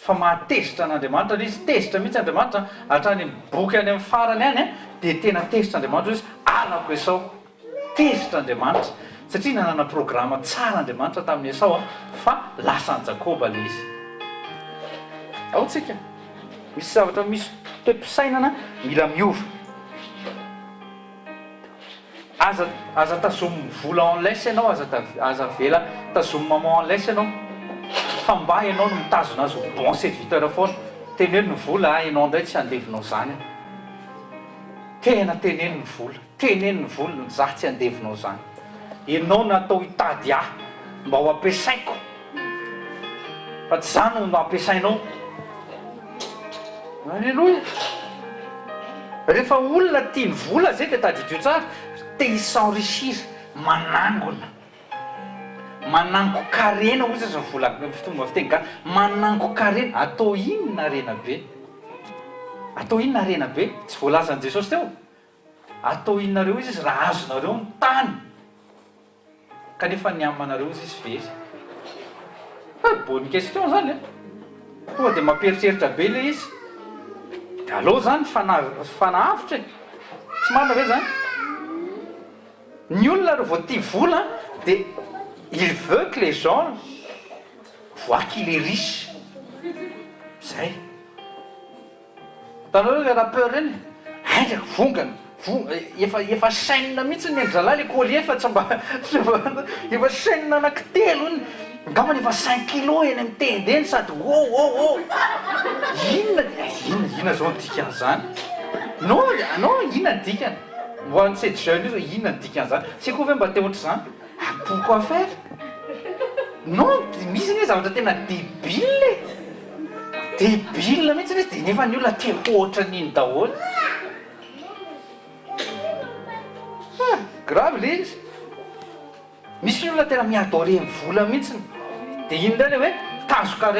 fa mahatezitra an'Andriamanitra izy tezitra mihitsy Andriamanitra hatrany boky any amin'ny farany any de tena tezitra Andriamanitra izy alako Esau tezitra Andriamanitra satria nanana programa tsara Andriamanitra tamin'ny Esau fa lasa ny Jakoba le izy ao tsika misy zavatra misy toe-pisainana mila miova aza tazomy vola en laisse ianao aza vela tazomy maman en laisse ianao fa mba ianao no mitazona azy bon serviteur foana teneno ny vola ianao ndray tsy andevinao zany tena teneno ny vola za tsy andevinao zany ianao natao hitady mba ho ampiasaiko fa tsy zany no ampiasainao alleloia rehefa olona tia ny vola zay de tadidio tsara te s'enrichir manango karena ozy izy vola fitomba fiteny gasy manango karena atao inona arena be tsy voalazan'i Jesosy teo atao inonareo izy raha azonareo ny tany kanefa ny amanareo izy very bonne question zany tonga de mamperitreritra be le izy de aloha zany fanahavitra tsy marina ve zany ny olona reo vao tia vola de il veut que les gens voient qu'il est riche zay tanao le rappeur reny aindraka vongana efa chaîne mihitsy ny zalahy le collier fa tsy mba efa chaîne anankitelo iny ngamany efa 5 kilos eny amin'ny tendeny sady inona zao dika zany no anao inona ny dikany ho an'ny c'est jeune io inona ny dikany zany sy koa ve mba te ohatra zany pourquoi faire non misy ny zavatra tena débile débile mihitsy izy de nefa ny olona te ohatra n'iny daholo grave le izy misy olona tena miadore ny vola mihitsiny de iny ndray le hoe tazoka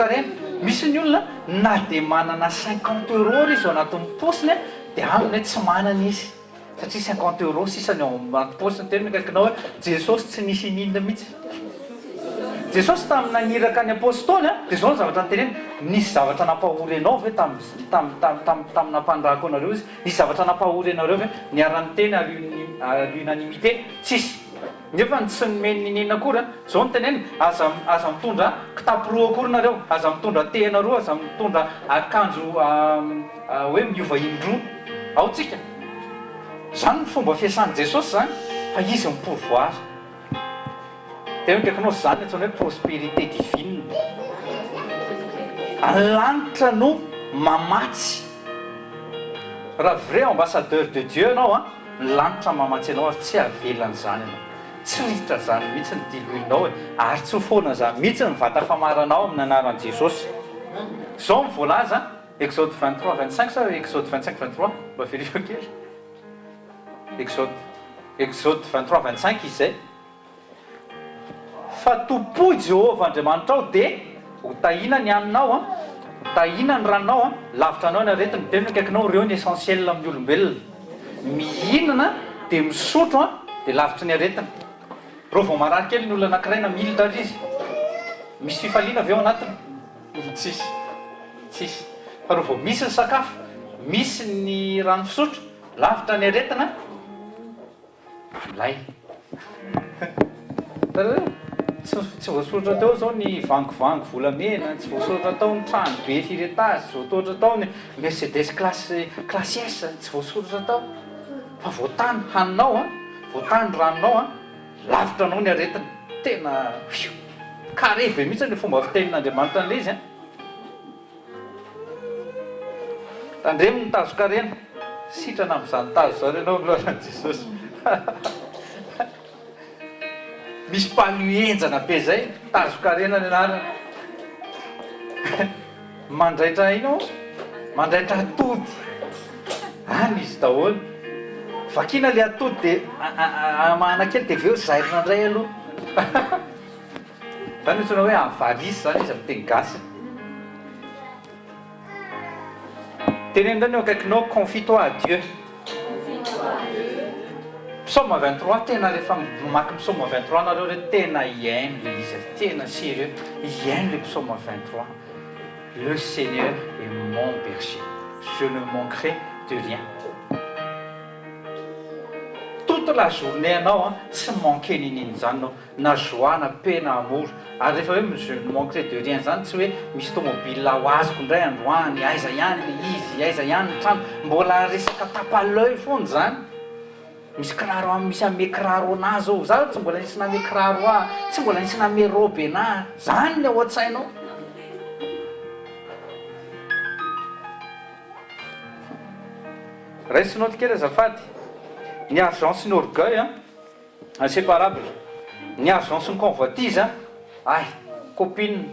rena misy ny olona na de manana 50 € izy ao anatin'ny posiny de aminy hoe tsy manana izy satria 50 € sisany ao anaty posiny tena akaikinao hoe jesosy tsy nisy ininona mihitsy jesosy tamina niraka any apôstôly de zao ny zavatra nyteneny nisy zavatra nampahory anao ve tamina mpandrako anareo izy nisy zavatra nampahory anareo ve niarany teny l'unanimité tsisy nefa tsy nomeny ninina akory zao ny teneny aza mitondra kitapo roa akory nareo aza mitondra tehana roa aza mitondra akanjo hoe miova indroa ao tsika zany ny fomba fiasan'ny jesosy zany fa izy mipourvoir tena kaikinao zany atsona hoe prospérité divine alanitra no mamatsy raha vrai ambassadeur de Dieu anao ny lanitra mamatsy anao ary tsy avelany zany anao tsy hiditra zany mihitsy ny diloinao hoe ary tsy foana zany mihitsy ny vata famaranao amin'ny anaran'i Jesosy zao mivolaza Exode 23-25 sa Exode 25-23 mba verifa kely Exode 23-25 izay fa tompo Jehovah Andriamanitra ao de ho tahina ny aminao ho tahina ny ranonao lavitra anao ny aretina de akaikinao reo ny essentiel amin'ny olombelona mihinana de misotro de lavitra ny aretina reo vao marary kely ny olona anankiray na militra ary izy misy fifaliana avy eo anatiny tsisy fa reo vao misy ny sakafo misy ny rano fisotro lavitra ny aretina lay tsy voasoratra tao zao ny vangovango volamena tsy voasoratra tao ny trano be firetage tsy voasoratra tao ny Mercedes classe S tsy voasoratra tao fa voatany haninao voatany ranonao lavitra anao ny aretina tena carré be mihitsy ny fomba fitenin'Andriamanitra an'le izy tandremo ny tazo karena sitrana amin'izany tazo zany ianao milohan'i Jesosy misy mpanoenjana be zay tazo karena ny anarany mandraitra ino mandraitra atody any izy daholo vakina le atody de amana kely de veo zairina indray aloha zany otsona hoe avalisy zany izy amin'ny teny gasy teneny ndray ny akaikinao confie-toi à Dieu psaume 23 tena rehefa mamaky psaume 23 nareo re tena iaino le izy tena sérieux iaino le psaume 23 le Seigneur est mon berger je ne manquerai de rien toute la journée anao tsy manquer nininy zany anao na joie na paix na amour ary rehefa hoe je ne manquerai de rien zany tsy hoe misy tomobile ho azoko indray androany aiza ihany le izy aiza ihany ny trano mbola resaka tapalœil foana zany misy kiraro misy ame kiraro anazy ao za tsy mbola nisy name kiraro tsy mbola nisy name robe ana zany le ao an-tsainao raisinao tikely azafady ny argent sy ny orgueil inséparable ny argent sy ny convoitise ay copine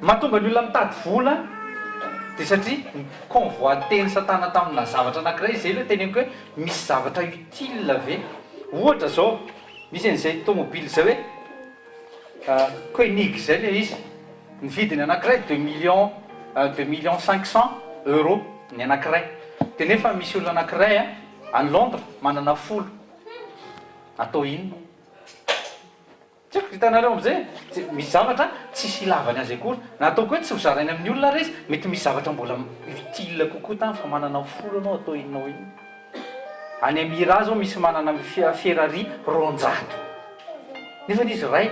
mahatonga ny olona mitady vola de satria convoiteny satana tamina zavatra anankiray zay le teneniko hoe misy zavatra utile ave ohatra zao misy an'izay tomobile zay hoe Koenig zay le izy ny vidiny anankiray 2,500,000 ny anankiray de nefa misy olona anankiray any Londres manana folo atao inona tsy hitanareo am'izay misy zavatra tsisy ilavany azy akory na ataoko hoe tsy ho zarainy amin'ny olona rezy mety misy zavatra mbola utile kokoa tany fa manana folo anao atao inonao iny any Amira zao misy manana Ferrari 200 nefa izy ray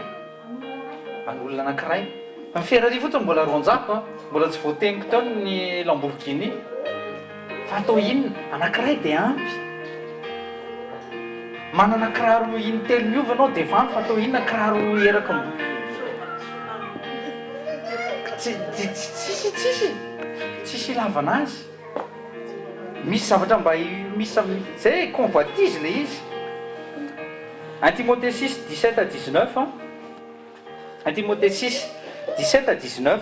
any olona anankiray ny Ferrari fotsiny mbola 200 mbola tsy voateniko teo ny Lamborghini fa atao inona anankiray de ampy manana kiraro intelo miova anao de vano fa atao inona kiraro eraka tsisy ilavanazy. Misy zavatra mba misy zay convoitise le izy. 1 Timothée 6, 17 à 19. 1 Timothée 6, 17 à 19.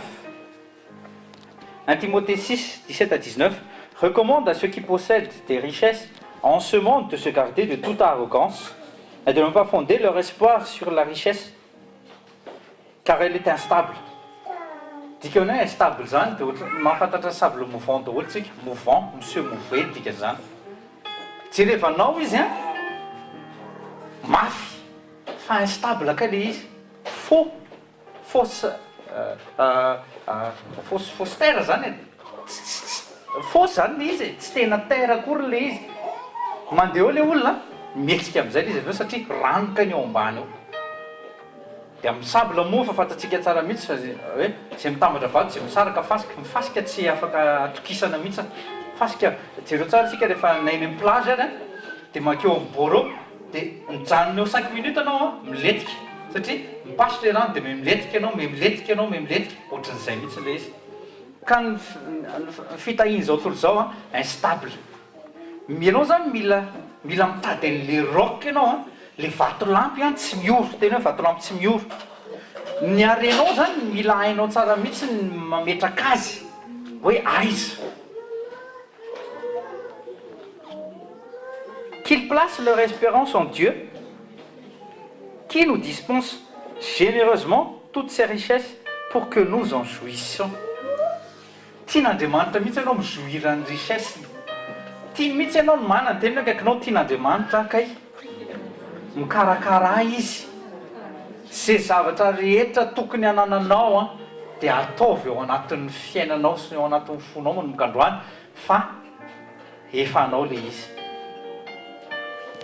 1 Timothée 6, 17 à 19. Recommande à ceux qui possèdent des richesses en ce monde de se garder de toute arrogance et de ne pas fonder leur espoir sur la richesse, car elle est instable. Dika hoe instable zany dia ohatra mahafantatra sable mouvant daholo tsika, mouvant, monsieur mouvé dika zany. Jerevanao izy a mafy fa instable ka le izy, fausse terre zany, fausse zany le izy, tsy tena terre akory le izy. Mandeha eo le olona mihetsika amin'izay le izy aveo satria ranoka ny eo ambany eo. Dia amin'ny sable moa fa fantatsika tsara mihitsy fa hoe zay mitambatra vato zay misaraka fasika, mifasika tsy afaka atokisana mihitsy. Fasika jereo tsara tsika rehefa nainy amin'ny plage ary dia makeo amin'ny bord dia mijanona eo 5 minutes anao miletika satria mipasitra le rano dia miletika ianao, miletika ianao, miletika ohatran'izay mihitsy le izy. Ka ny fitahiny zao tontolo zao instable. Ianao zany mila mitady an'le roc ianao le vatolampy tsy mioro, tena hoe vatolampy tsy mioro. Ny arenao zany mila hainao tsara mihitsy ny mametraka azy hoe aiza. Qu'ils placent leur espérance en Dieu, qui nous dispense généreusement toutes ces richesses pour que nous en jouissions. Tian'Andriamanitra mihitsy ianao mijoira ny richesse. Tia mihitsy ianao ny manana tena akaikinao tian'Andriamanitra kay mikarakara izy. Zay zavatra rehetra tokony hanananao dia ataovy eo anatin'ny fiainanao sy eo anatin'ny fonao manomboka androany fa efa anao le izy.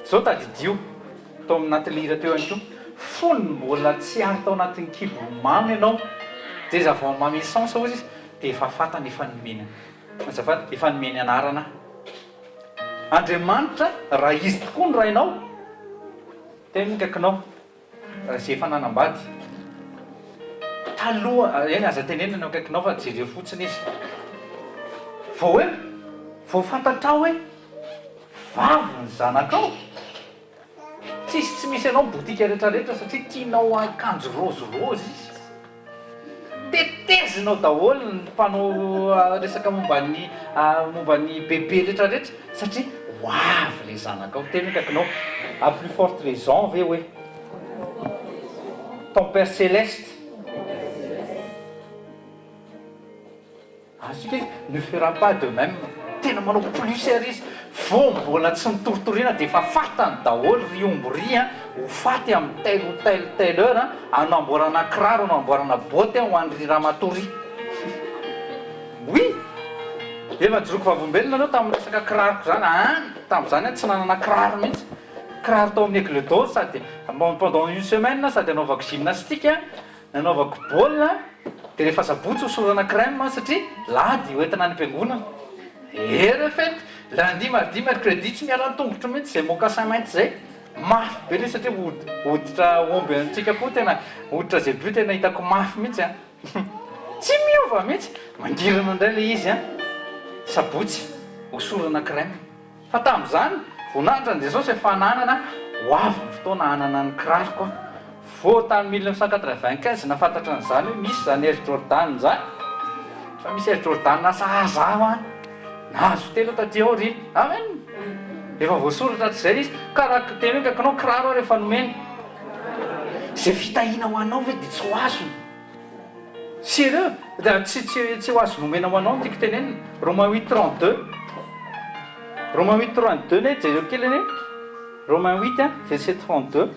Zao tadidio tao anatin'ny hira teo ihany koa, fony mbola tsy ary tao anatin'ny kibo mamy ianao dia izy avao mamy essence hozy izy dia efa fatany efa nomeny. Azafady efa nomeny anarana. Andriamanitra raha izy tokoa ny rainao tena kaikinao zay efa nanambady taloha eny aza tenenana eo akaikinao fa jereo fotsiny izy vao fantatrao hoe vavy ny zanakao, tsy misy ianao botika rehetrarehetra satria tianao akanjo rozirozy izy, tetezinao daholo ny mpanao resaka momban'ny bebe rehetrarehetra satria hoavy le zanakao. Tena kaikinao à plus forte raison ve hoe ton Père Céleste ensuite ne fera pas de même. Tena manao plus sérieux vao mbola tsy mitoritoriana dia efa fatany daholo ry ombo ry ho faty amin'ny telle heure anamboarana kiraro, anamboarana botte ho an'ny ramatory. Oui, efa joroko vavombelona anao tamin'ny resaka kiraroko zany. Tamin'izany tsy nanana kiraro mihitsy. Kiraro tao amin'ny aigle d'or sady pendant une semaine sady anaovako gymnastique, anaovako baolina dia rehefa sabotsy hosorana crème satria lady hoentina any am-piangonana. Refety lundi, mardi, mercredi tsy miala tongotra mihitsy zay mocassin mainty zay. Mafy be le satria hoditra omby antsika po tena hoditra zay bio tena hitako mafy mihitsy tsy miova mihitsy. Mangirana indray le izy sabotsy hosorana crème. Fa tamin'izany voninahitra ny Jesosy efa nanana hoavy ny fotoana hanana ny kiraroko. Vao tany 1995 nafantatra an'izany hoe misy zany Air Jordan zany. Fa misy Air Jordan sahaza nahazo telo taty ao ry. Amen. Efa voasoratra zay izy karaha tena hoe kaikinao kiraro rehefa nomeny. Zay fitahina ho anao ve dia tsy ho azony. Sérieux, tsy ho azo nomena ho anao tiako tenenina. Romains 8:32. Romains 8:32 ne jereo kely ane. Romains 8 verset 32.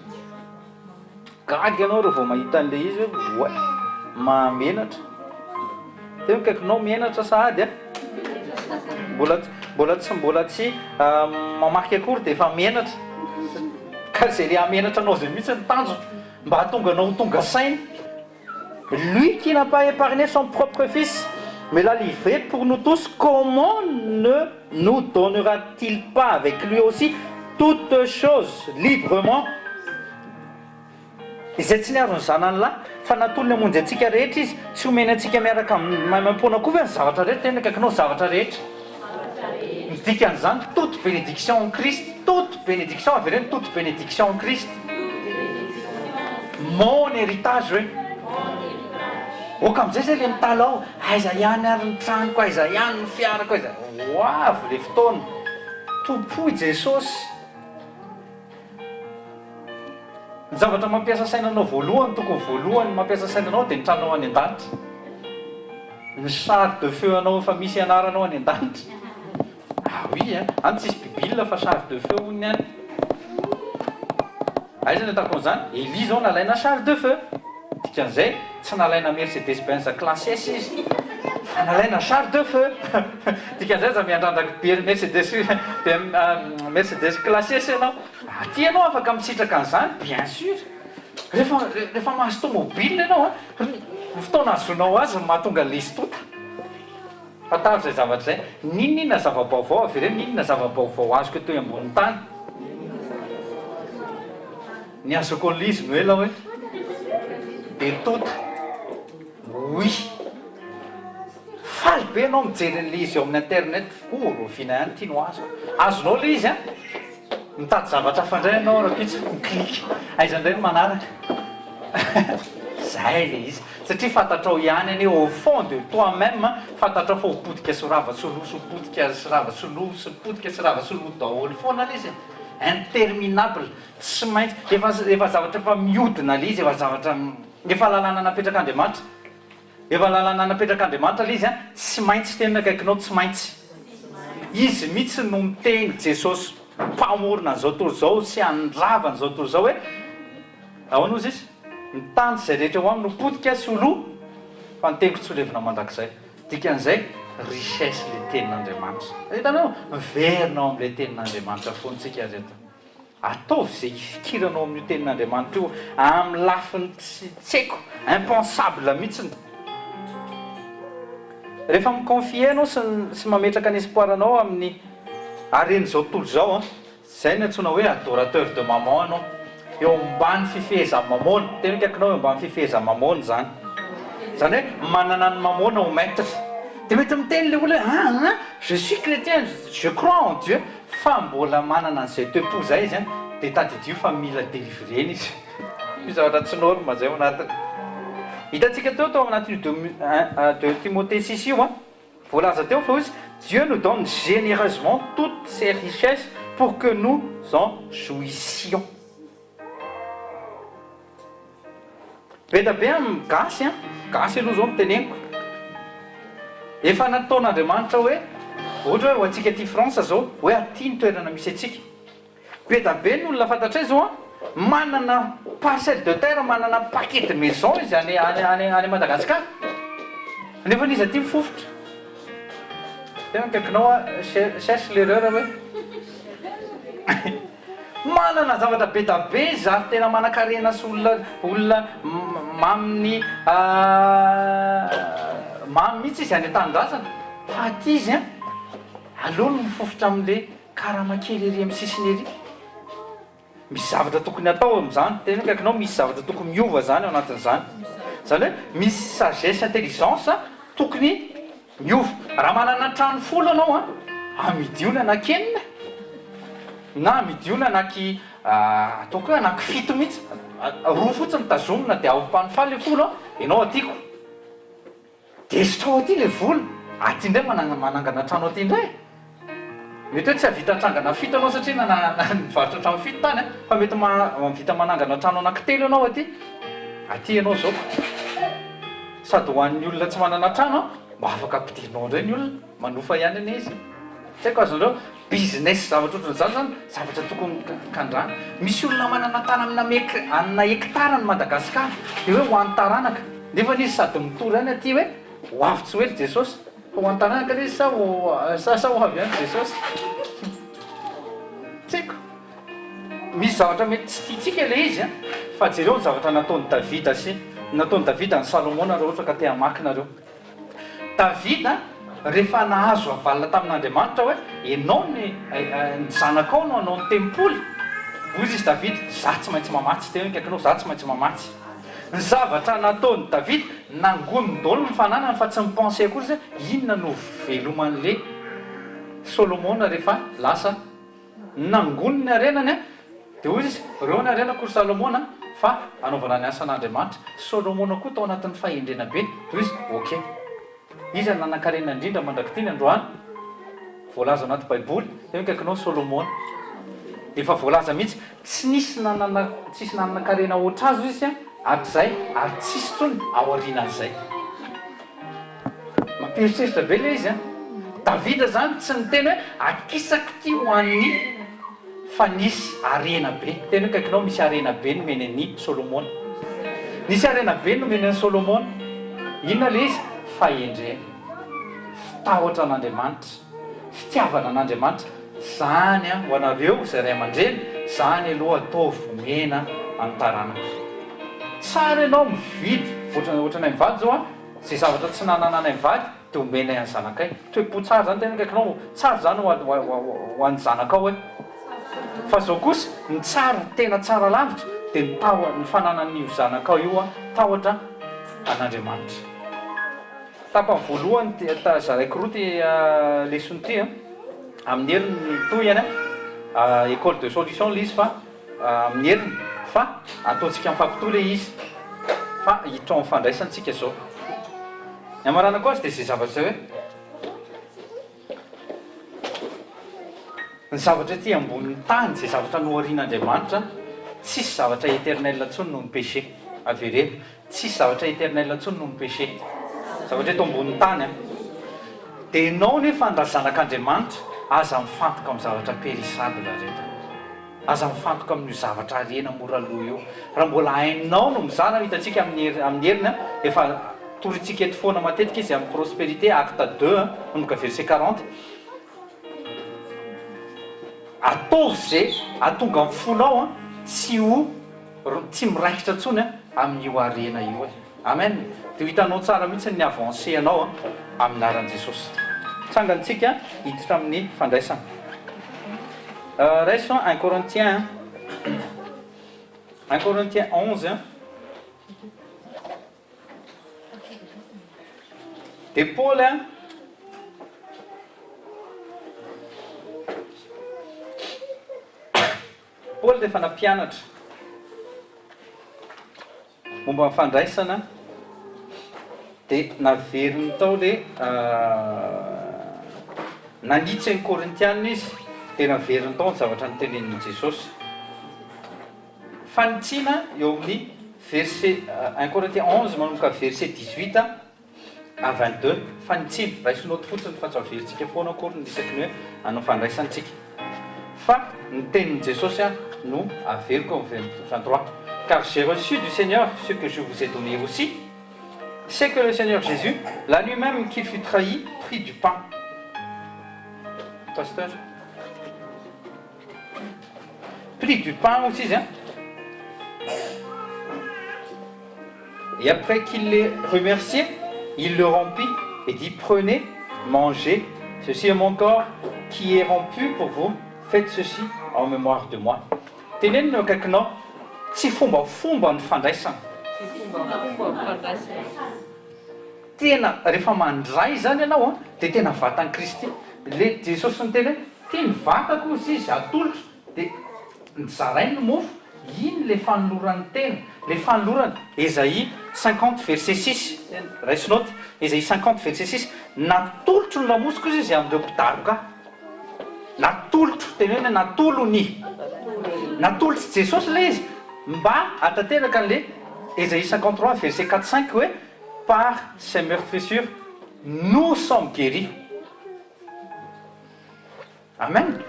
Gaga ianao rehefa mahita an'le izy hoe ouais mahamenatra. Tena kaikinao mienatra sahady mbola tsy mamaky akory dia efa mienatra. Ka zay le hamenatra anao zay mihitsy ny tanjo mba hahatonga anao tonga saina. Lui qui n'a pas épargné son propre fils mais l'a livré pour nous tous, comment ne nous donnera-t-il pas avec lui aussi toutes choses librement? Izay tsy niaro ny zanany lahy fa natolony amonjy antsika rehetra izy tsy omeny antsika miaraka mampoana koa ve ny zavatra rehetra tena kaikinao zavatra rehetra dikan'izany toute bénédiction en Christ toute bénédiction avy ireny toute bénédiction en Christ mon héritage hoe oka am'izay zay le mitalao aiza ihany ary ny tranoko aiza ihany ny fiarako aiza oavy le fotoana tompoy Jesosy ny zavatra mampiasa sainanao voalohany tokony voalohany mampiasa sainanao dia ny tranonao any an-danitra ny char de feu anao efa misy ianaranao any an-danitra oui any tsisy bibile fa char de feu hoy any aiza ny atako an'izany Élie zao nalaina char de feu dikan'izay tsy nalaina Mercedes Benz classe S izy fa nalaina char de feu dikan'izay za miandrandraka be Mercedes classe S ianao aty ianao afaka misitraka an'izany bien sûr rehefa mahazo tomobile ianao fotoana azonao azy mahatonga lesitota fataro zay zavatra zay ninona zava-baovao avy ireny ninona zava-baovao azoko toy ambony tany ny azoko an'izy no ela hoe de tota oui faly be anao mijery le izy eo amin'ny internet rovina ihany tiano azonao le izy mitady zavatra fandray anao rakitsy miklika aizandray no manaraka zay le izy satria fantatrao ihany any au fond de toi même fantatrao fa hopodika sorava-soloa sopodika sorava-soloa sopodika sorava-soloa daholo foana le izy interminable tsy maintsy efa zavatra efa miodina le izy efa zavatra efa lalàna napetrakaandriamanitra efa lalàna napetrakaandriamanitra le izy tsy maintsy tena akaikinao tsy maintsy izy mihitsy no miteny Jesosy mpamorona an'izao tontolo zao sy andrava an'izao tontolo zao hoe ahoana ozy izy mitany zay rehetra ho aminy podika sy oloa fa nitengiko tsy olevina mandrakizay dikan'izay richesse le tenin'andriamanitra hitanao miverinao amin'ilay tenin'andriamanitra fontsika reto ataovy zay ifikiranao amin'io tenin'andriamanitra io amin'ny lafiny tsy haiko impensable mihitsiny rehefa miconfie anao sy mametraka ny espoiranao amin'ny aren'izao tontolo zao zay ny antsoina hoe adorateur de maman anao eo ambany fifeheza mamona tena kaikinao eo ambany fifeheza mamona zany hoe manana ny mamona ho maître dia mety miteny le olona hoe je suis chrétien je crois en Dieu fa mbola manana an'izay toepo zay izy dia tadidio fa mila délivreny izy io zavatra tsy norme zay ao anatiny hitantsika teo anatin'io de Timothée 6 io voalaza teo fa izy Dieu nous donne généreusement toutes ses richesses pour que nous en jouissions be da be amin'ny gasy gasy aloha zao miteneniko efa nataon'andriamanitra hoe ohatra hoe ho antsika ty France zao hoe aty ny toerana misy atsika be da be ny olona fantatray zao manana parcelle de terre manana paquet de maison izy any Madagasikara nefa n'izy aty mifofotra tena kaikinao cherche l'erreur hoe manana zavatra be da be zary tena manan-karena sy olona maminy mamy mihitsy izy any an-tanindrazana fa aty izy alohany mifofotra amin'le karamakely ery amin'ny sisiny ery misy zavatra tokony atao amin'izany tena kaikinao misy zavatra tokony miova zany ao anatin'izany zany hoe misy sagesse intelligence tokony miova raha manana trano folo anao amidiona anakenina na amidiona anaky ataoko hoe anaky fito mihitsy roa fotsiny tazomina dia avy-panofaly le folo ianao atyko desitra ao aty le vola aty indray manangana trano aty indray mety hoe tsy havita trangana fito anao satria nivarotra trano fito tany fa mety vita manangana trano anankitelo anao aty ianao zao sady ho an'ny olona tsy manana trano mba afaka ampidirinao indray ny olona manofa ihany ane izy tsy haiko azonareo business zavatra ohatran'izany zany zavatra tokony kandrana misy olona manana tany amina hectare ny Madagasikara dia hoe ho an'ny taranaka nefa n'izy sady mitory any aty hoe ho avy tsy hoe Jesosy fa ho an'ny taranaka le izy sa ho avy any Jesosy tsy haiko misy zavatra mety tsy tiatsika le izy fa jereo ny zavatra nataony Davida sy nataony Davida ny Salomona raha ohatra ka te hamakinareo Davida rehefa nahazo avalina tamin'Andriamanitra hoe ianao ny zanakao no anao ny tempoly ozy izy Davida za tsy maintsy mamatsy tena kaikinao za tsy maintsy mamatsy ny zavatra nataony Davida nangonony daholo ny fananany fa tsy mipense akory zay inona no veloman'le Solomona rehefa lasa nangonony arenany a dia hoy izy reo ny arena kory Salomona fa anaovana ny asan'Andriamanitra. Solomona koa tao anatin'ny fahendrena be toy izy ok izy nanan-karena indrindra mandrakitiny androany voalaza anaty baiboly eo kaikinao Solomona efa voalaza mihitsy tsy nisy nanana-karena oatra azy izy hatrizay ary tsisy tsony ao aorianan'izay mamperitreritra be le izy Davida zany tsy niteny hoe akisaky ty ho an'ny fa nisy arena be teny hoe kaikinao misy arena be nomeny ny Solomona. Nisy arena be nomeny ny Solomona inona le izy fahendrena fitahotra an'Andriamanitra fitiavana an'Andriamanitra zany ho anareo zay ray aman-dreny zany aloha atao vomena anotaranako tsara ianao mividy ohatranay mivady zao zay zavatra tsy nanananay mivady dia omena any zanakay toe-po tsara zany tena kaikinao tsara zany ho an'ny zanakao hoe fa zao kosa ny tsara tena tsara lavitra dia ny fananan'io zanakao io tahotra an'Andriamanitra. Tapany voalohany zaraiky roa ty lesony ty amin'ny heriny toyany école de solution le izy fa amin'ny heriny fa ataontsika mifampitohy le izy fa hitrao amin'ny fandraisantsika zao ny amarana koa azy dia zay zavatra zay hoe ny zavatra ty ambonin'ny tany zay zavatra nohorian'Andriamanitra tsisy zavatra éternel ntsony noho ny péché averena tsisy zavatra éternel ntsony noho ny péché zavatra eto ambonin'ny tany dia ianao nefa andrazanak'Andriamanitra aza mifantoka amin'ny zavatra périssable rehetra aza mifantoka amin'io zavatra arena mora loha io raha mbola hainao no mizana hitantsika amin'ny herina efa torintsika eto foana matetika izy amin'ny prospérité acte 2 manomboka verset 40 ataovy zay atonga amin'ny fonao tsy miraikitra ntsony amin'io arena io amen. Dia hitanao tsara mihitsy ny avancé anao amin'ny aran'i Jesosy. Tsangantsika hiditra amin'ny fandraisana raisons 1 Corinthiens 11 dia Paul dia efa nampianatra momba ny fandraisana dia naveriny tao le nanitsy ny Korintianina izy dia naveriny tao ny zavatra nytenenin'i Jesosy. Fanitsiana eo amin'ny verset 1 Corinthiens 11 manomboka verset 18 à 22 fanitsiana raisinoty fotsiny fa tsy averintsika foana akory ny isaky ny hoe hanao fandraisantsika fa ny tenin'i Jesosy no averiko amin'ny 23 car j'ai reçu du Seigneur ce que je vous ai donné aussi, c'est que le Seigneur Jésus, la nuit même qu'il fut trahi, prit du pain. Pasteur, prit du pain aussi, hein? Et après qu'il l'ait remercié, il le rompit et dit prenez, mangez, ceci est mon corps qui est rompu pour vous, faites ceci en mémoire de moi. Tenez-nous quelqu'un, si fomba fomba ny fandraisana. Tena rehefa mandray zany ianao dia tena vatan'i Kristy. Le Jesosy ny teny ty ny vatako izy izy atolotra dia nizarainy ny mofo iny le fanolorany tena le fanolorany Ésaïe 50 verset 6 raisinoty Ésaïe 50 verset 6 natolotro ny lamosiko izy izy amin'ireo mpidaroka natolotro teny hoe natolony natolotry Jesosy le izy mba atateraka an'le Ésaïe 53 verset 4-5 hoe par ses meurtrissures nous sommes guéris. Amen.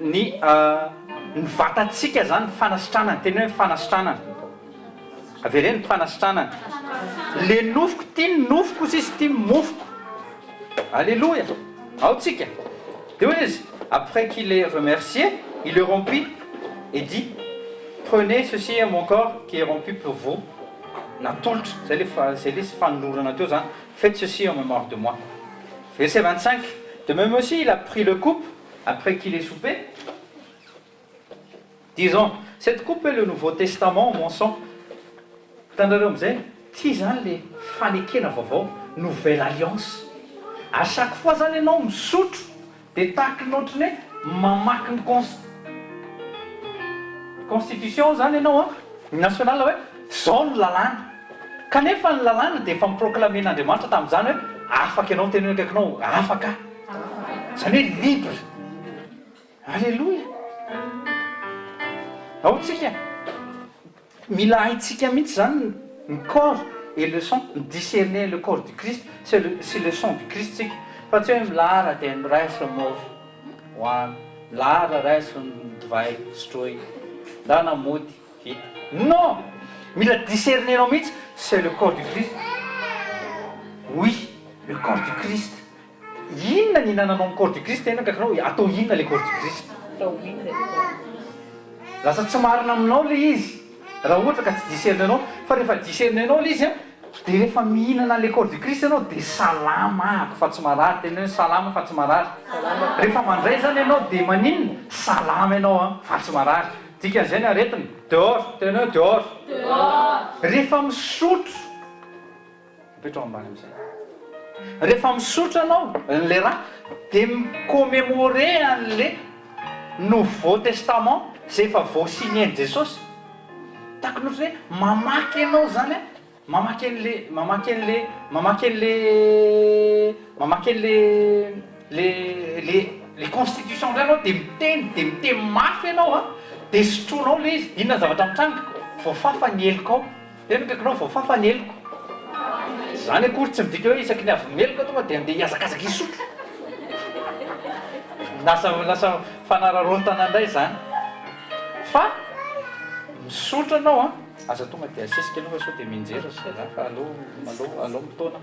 Ny vatatsika zany fanasitranana teny hoe fanasitranana avereny fanasitranana le nofoko ty ny nofoko izy ty mofoko alléluia ao tsika de hoe izy après qu'il ait remercié il le rompit et dit prenez ceci à mon corps qui est rompu pour vous natolotry zay le fanolorana teo zany faites ceci en mémoire de moi. Verset 25 de même aussi il a pris le coupe après qu'il ait soupé disons Cette coupe est le Nouveau Testament, mon sang. Tanareo am'izay, ty zany le fanekena vaovao, nouvelle alliance. À chaque fois zany ianao misotro, dia tahaka ny ohatrany hoe mamaky ny constitution zany ianao national hoe zao ny lalàna. Kanefa ny lalàna dia efa miproclamen'Andriamanitra tamin'izany hoe afaka ianao tena hoe akaikinao afaka. Zany hoe libre. Alléluia. Ao tsika mila haitsika mihitsy zany ny corps et le sang, discerner le corps du Christ, c'est le sang du Christ tsika. Fa tsy hoe milara dia miraisa mofo hoany, milara raisa ny divay sotroy, na namody vita. Non, mila discerner anao mihitsy, c'est le corps du Christ. Oui, le corps du Christ. Inona ny hinananao ny corps du Christ tena kakinao atao inona le corps du Christ? Lasa tsy marina aminao le izy raha ohatra ka tsy disernenao. Fa rehefa disernenao le izy dia rehefa mihinana le corps du Christ ianao dia salama fa tsy marary. Tena hoe salama fa tsy marary. Rehefa mandray zany ianao dia maninona salama ianao fa tsy marary. Dikan'izay ny aretiny dehors, tena hoe dehors. Rehefa misotro apetrao ambany amin'izay. Rehefa misotro ianao le raha dia micommémorer an'le Nouveau Testament zay efa voasignen Jesosy. Tahaka ny ohatra hoe mamaky ianao zany mamaky les constitutions ianao dia miteny mafy ianao dia sotronao le izy. Inona zavatra mitranga? Voafafa ny eloko ao. Tena kaikinao voafafa ny eloko. Zany akory tsy midika hoe isaky ny avy meloko tonga dia andeha hiazakazaka hisotro. Lasa fanararontana indray zany. Fa misotro anao aza tonga dia asesika anao fa sao dia minjera zay zany fa aleo mitona.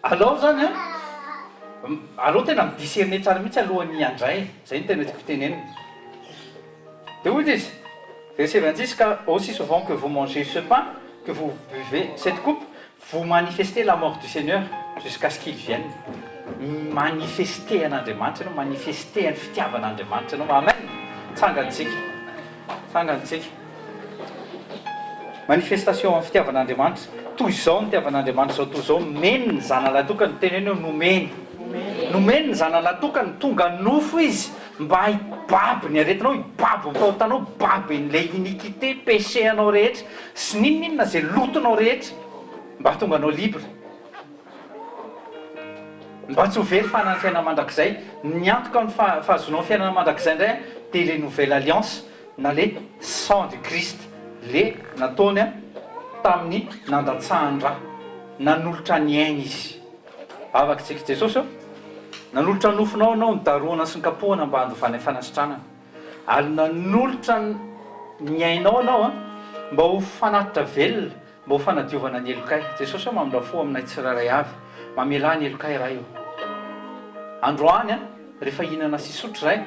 Aleo zany aleo tena midiscerner tsara mihitsy alohan'ny handray. Zay ny tena tiako tenenina. Dia ozy izy verset 26, car aussi souvent que vous mangez ce pain, que vous buvez cette coupe, vous manifestez la mort du Seigneur jusqu'à ce qu'il vienne. Manifester an'Andriamanitra ianao, manifester ny fitiavan'Andriamanitra ianao. Amen. Tsangantsika. Manifestation amin'ny fitiavan'Andriamanitra. Toy izao ny fitiavan'Andriamanitra zao toy izao. Nomeny ny zanany tokany, teneny hoe nomeny. Nomeny ny zanany tokany, tonga nofo izy mba hibaby ny aretinao, hibaby ny fahotanao, hibaby n'ilay iniquité, péché anao rehetra sy ninona zay lotonao rehetra mba tonga anao libre. Mba tsy ho very fanany fiainana mandrakizay. Ny antoka ny fahazonao ny fiainana mandrakizay indray dia le nouvelle alliance na le sang du Christ, le nataony tamin'ny nandatsahany-drà, nanolotra ny aina izy. Avaka tsika Jesosy nanolotra nofonao anao nidaroana sy nikapohana mba handovana fanasitranana. Ary nanolotra ny ainao anao mba ho fanatitra velona, mba ho fanadiovana ny elokay. Jesosy mamindra fo aminay tsirairay avy, mamela ny elokay raha io. Androany rehefa hinana sy sotro zay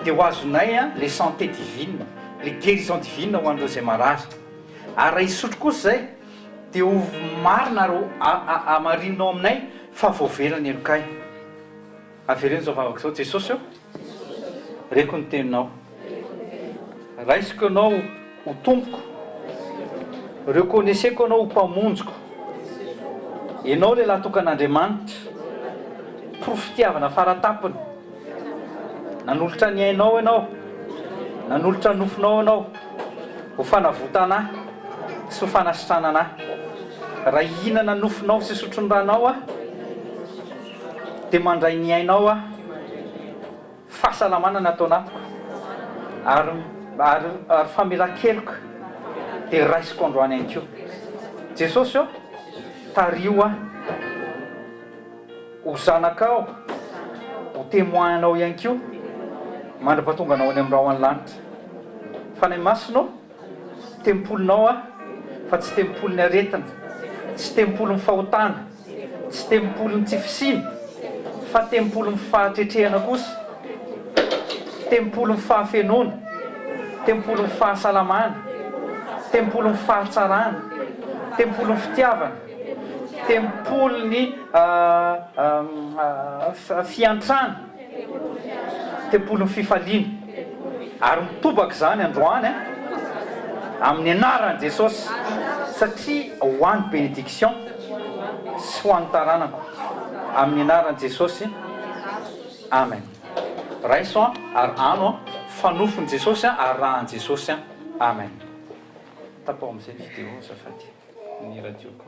dia ho azonay les santé divine, les guérison divine ho an'ireo zay marary. Ary raha hisotro kosa zay dia ho marina ro amarinao aminay fa voaverana ny elokay. Avereny zao vavaka zao Jesosy reko ny teninao, raisiko anao ho tompoko, reconnaisseko anao ho mpamonjiko. Ianao le lahy tokan'Andriamanitra, profitiavana faratapony. Nanolotra ny ainao ianao, nanolotra nofonao ianao, ho fanavotana sy ho fanasitranana. Raha hihinana nofonao sy sotron-dranao dia mandray ny ainao fahasalamana natao anatiko, ary famelakeloka dia raisiko androany ihany koa. Jesosy tario ho zanakao, ho témoinanao ihany koa mandra-pahatonga anao any amin'ny rao any lanitra. Fa ny masonao tempolinao fa tsy tempolin'ny aretina, tsy tempolin'ny fahotana, tsy tempolin'ny tsy fisina, fa tempolin'ny fahatretrehana kosa, tempolin'ny fahafenona, tempolin'ny fahasalamana, tempolin'ny fahatsarana, tempolin'ny fitiavana, tempolin'ny fiantrana, tepolo ny fifaliana ary mitobaka zany androany amin'ny anaran' jesosy satria ho any bénédiction sy ho any taranako amin'ny anaran' jesosy amen. raiso ary ano fanofon' jesosy ary rahan' jesosy amen. tapao am'izay vidéo zafady ny radioko